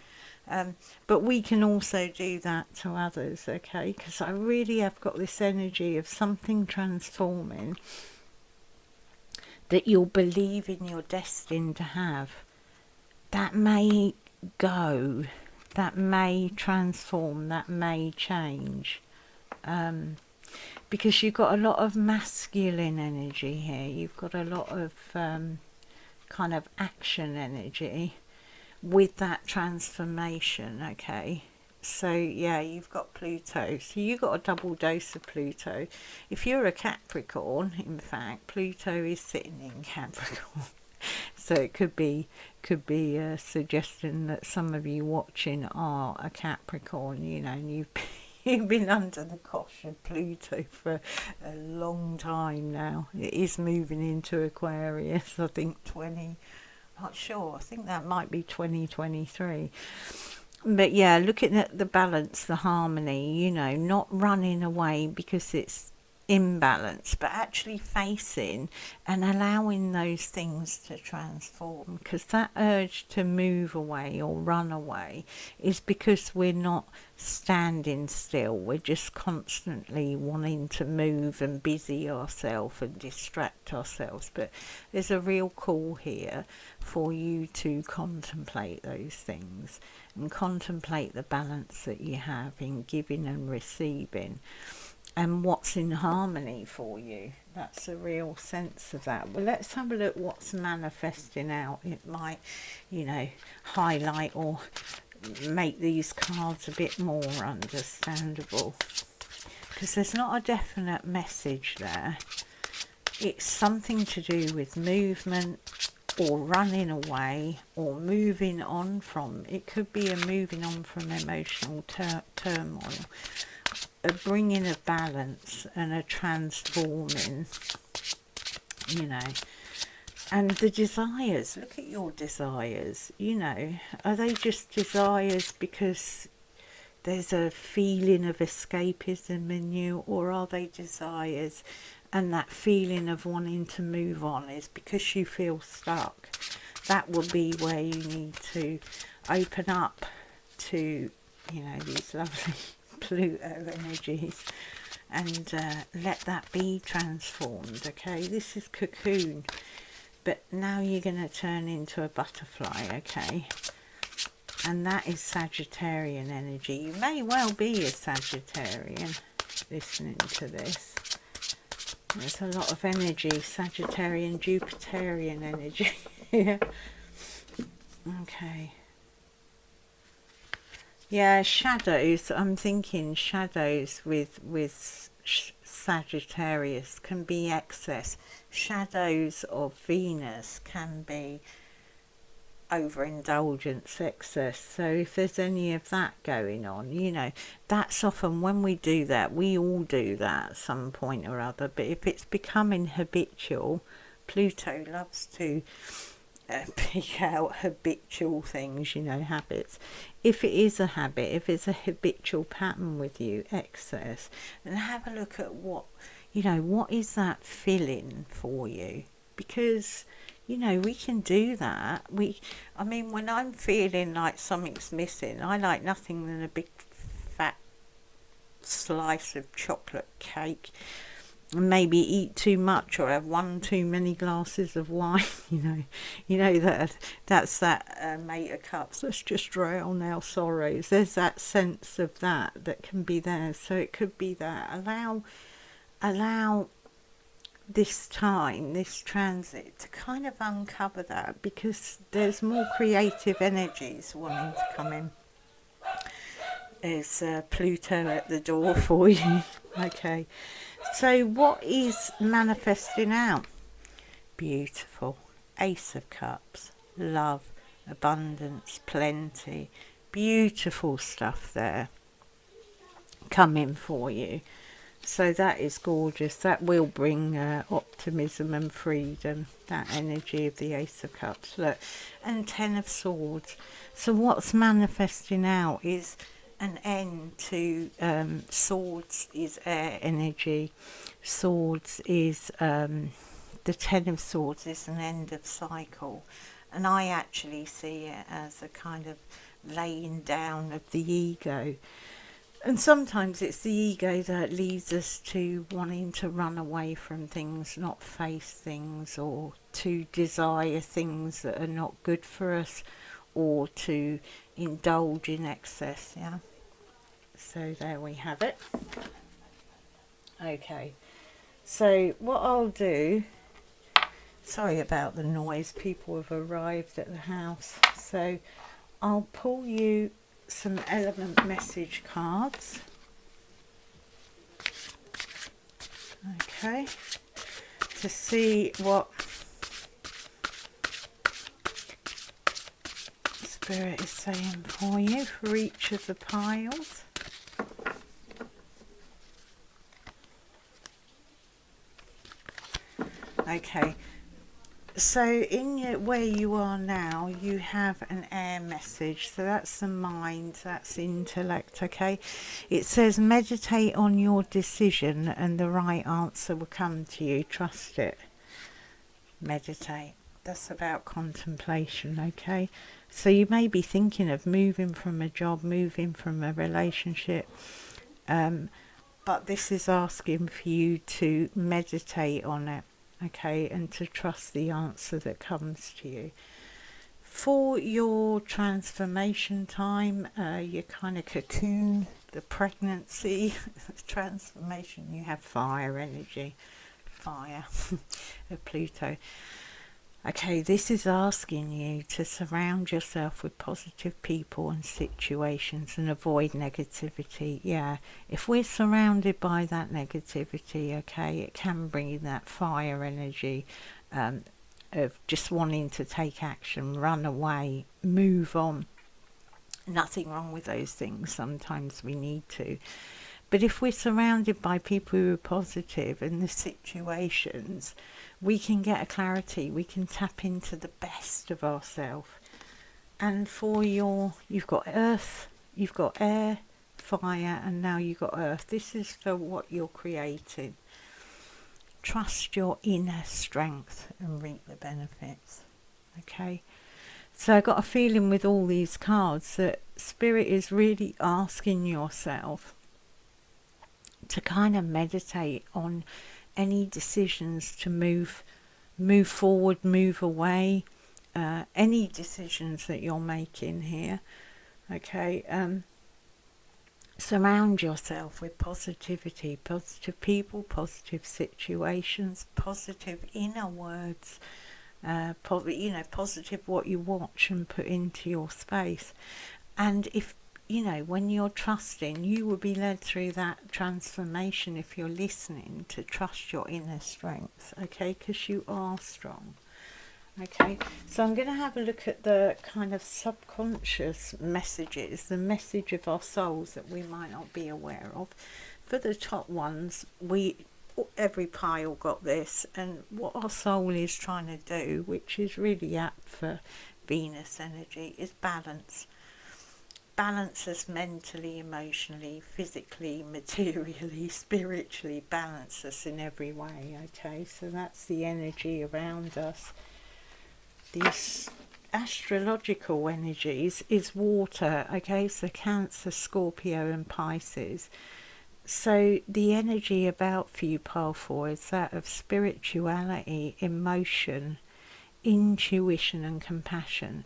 But we can also do that to others, okay? Because I really have got this energy of something transforming that you're believing you're destined to have. That may go, that may transform, that may change. Because you've got a lot of masculine energy here. You've got a lot of kind of action energy with that transformation, okay? So yeah, you've got Pluto, so you've got a double dose of Pluto. If you're a Capricorn, in fact, Pluto is sitting in Capricorn. So it could be a suggestion that some of you watching are a Capricorn, you know, and you've been under the cosh of Pluto for a long time now. It is moving into Aquarius, I think not sure, I think that might be 2023. But yeah, looking at the balance, the harmony, you know, not running away because it's imbalance, but actually facing and allowing those things to transform, because that urge to move away or run away is because we're not standing still. We're just constantly wanting to move and busy ourselves and distract ourselves. But there's a real call here for you to contemplate those things and contemplate the balance that you have in giving and receiving, and what's in harmony for you. That's a real sense of that. Well, let's have a look what's manifesting out. It might, you know, highlight or make these cards a bit more understandable, because there's not a definite message there. It's something to do with movement or running away or moving on from. It could be a moving on from emotional turmoil, a bringing of balance and a transforming, you know. And the desires, look at your desires, you know, are they just desires because there's a feeling of escapism in you, or are they desires and that feeling of wanting to move on is because you feel stuck? That will be where you need to open up to, you know, these lovely Pluto energies and let that be transformed, okay? This is cocoon, but now you're going to turn into a butterfly, okay? And that is Sagittarian energy. You may well be a Sagittarian listening to this. There's a lot of energy, Sagittarian, Jupiterian energy. Yeah. Okay. Yeah, shadows. I'm thinking shadows with Sagittarius can be excess. Shadows of Venus can be overindulgence, excess. So if there's any of that going on, you know, that's often when we do that, we all do that at some point or other. But if it's becoming habitual, Pluto loves to pick out habitual things, you know, habits. If it is a habit, if it's a habitual pattern with you, excess, then have a look at what, you know, what is that filling for you? Because, you know, we can do that. I mean, when I'm feeling like something's missing, I like nothing than a big fat slice of chocolate cake, and maybe eat too much or have one too many glasses of wine. You know that's that Mate of Cups. Let's just drown our sorrows. There's that sense of that can be there. So it could be that. Allow this time, this transit, to kind of uncover that, because there's more creative energies wanting to come in. There's Pluto at the door for you. Okay, so what is manifesting out? Beautiful. Ace of Cups, love, abundance, plenty, beautiful stuff there coming for you. So that is gorgeous. That will bring optimism and freedom, that energy of the Ace of Cups. Look, and Ten of Swords. So what's manifesting out is an end to swords is air energy. Swords is the Ten of Swords is an end of cycle, and I actually see it as a kind of laying down of the ego. And sometimes it's the ego that leads us to wanting to run away from things, not face things, or to desire things that are not good for us, or to indulge in excess, yeah? So there we have it. Okay, so what I'll do, sorry about the noise, people have arrived at the house. So I'll pull you some element message cards. Okay, to see what Spirit is saying for you for each of the piles. Okay, so in where you are now, you have an air message. So that's the mind, that's intellect, okay? It says meditate on your decision and the right answer will come to you. Trust it. Meditate. That's about contemplation, okay? So you may be thinking of moving from a job, moving from a relationship, but this is asking for you to meditate on it. Okay, and to trust the answer that comes to you. For your transformation time, your kind of cocoon, the pregnancy, transformation, you have fire energy, fire of Pluto. Okay, this is asking you to surround yourself with positive people and situations and avoid negativity. Yeah, if we're surrounded by that negativity, okay, it can bring in that fire energy of just wanting to take action, run away, move on. Nothing wrong with those things. Sometimes we need to. But if we're surrounded by people who are positive in the situations, we can get a clarity, we can tap into the best of ourselves. And for you've got earth, you've got air, fire, and now you've got earth. This is for what you're creating. Trust your inner strength and reap the benefits. Okay? So I got a feeling with all these cards that Spirit is really asking yourself to kind of meditate on any decisions to move forward, move away, any decisions that you're making here. Okay, surround yourself with positivity, positive people, positive situations, positive inner words, positive what you watch and put into your space. And if when you're trusting, you will be led through that transformation if you're listening to trust your inner strength, okay, because you are strong. Okay, so I'm going to have a look at the kind of subconscious messages, the message of our souls that we might not be aware of. For the top ones, every pile got this, and what our soul is trying to do, which is really apt for Venus energy, is balance. Balance us mentally, emotionally, physically, materially, spiritually, balance us in every way, okay? So that's the energy around us. These astrological energies is water, okay? So Cancer, Scorpio and Pisces. So the energy about for you, pile 4, is that of spirituality, emotion, intuition and compassion.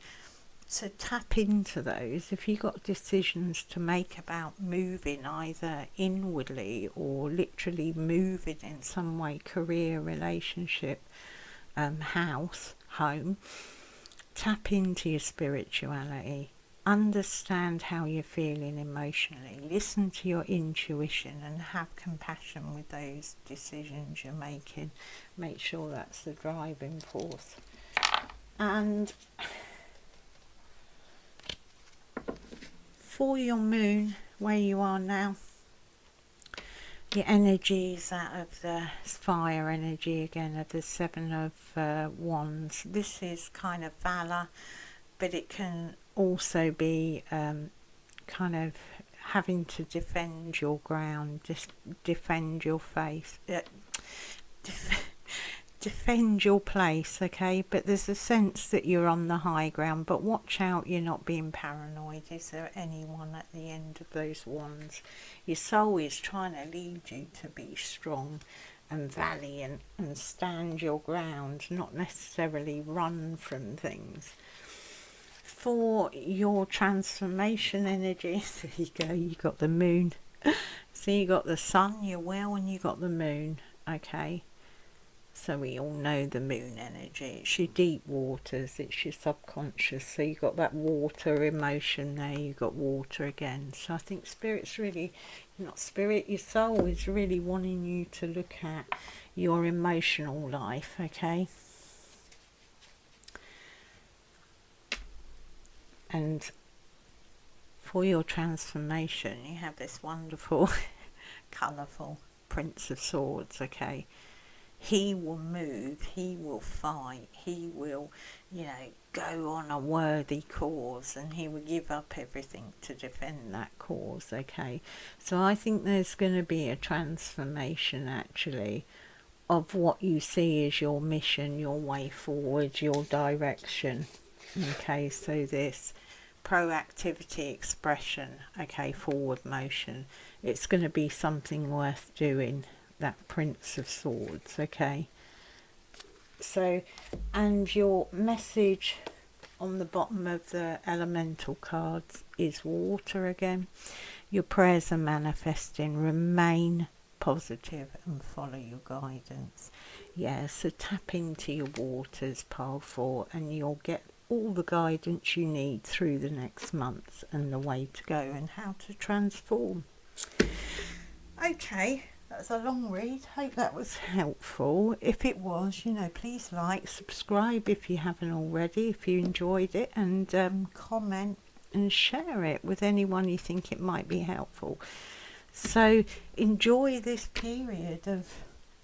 So tap into those. If you've got decisions to make about moving either inwardly or literally moving in some way, career, relationship, house, home, tap into your spirituality. Understand how you're feeling emotionally. Listen to your intuition and have compassion with those decisions you're making. Make sure that's the driving force. And for your moon, where you are now, the energy is that of the fire energy again, of the 7 of Wands. This is kind of valor, but it can also be kind of having to defend your ground, just defend your faith, defend your place, okay? But there's a sense that you're on the high ground, but watch out you're not being paranoid. Is there anyone at the end of those wands? Your soul is trying to lead you to be strong and valiant and stand your ground, not necessarily run from things. For your transformation energy, there you go, you got the moon. So you got the sun, your wheel, and you got the moon, okay? So we all know the moon energy. It's your deep waters, it's your subconscious. So you got that water emotion there, you got water again. So I think Spirit's really, not Spirit, your soul is really wanting you to look at your emotional life, okay? And for your transformation, you have this wonderful, colourful Prince of Swords, okay? He will move, he will fight, he will, go on a worthy cause, and he will give up everything to defend that cause, okay? So I think there's going to be a transformation, actually, of what you see as your mission, your way forward, your direction, okay? So this proactivity, expression, okay, forward motion, it's going to be something worth doing, that Prince of Swords, okay? So, and your message on the bottom of the elemental cards is water again. Your prayers are manifesting. Remain positive and follow your guidance. Yeah, so tap into your waters, pile 4, and you'll get all the guidance you need through the next months and the way to go and how to transform. Okay, that's a long read. Hope that was helpful. If it was, please like, subscribe if you haven't already, if you enjoyed it, and comment and share it with anyone you think it might be helpful. So enjoy this period of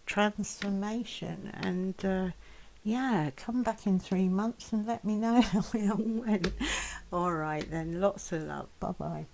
transformation, and come back in 3 months and let me know how it all went. All right then, lots of love. Bye bye.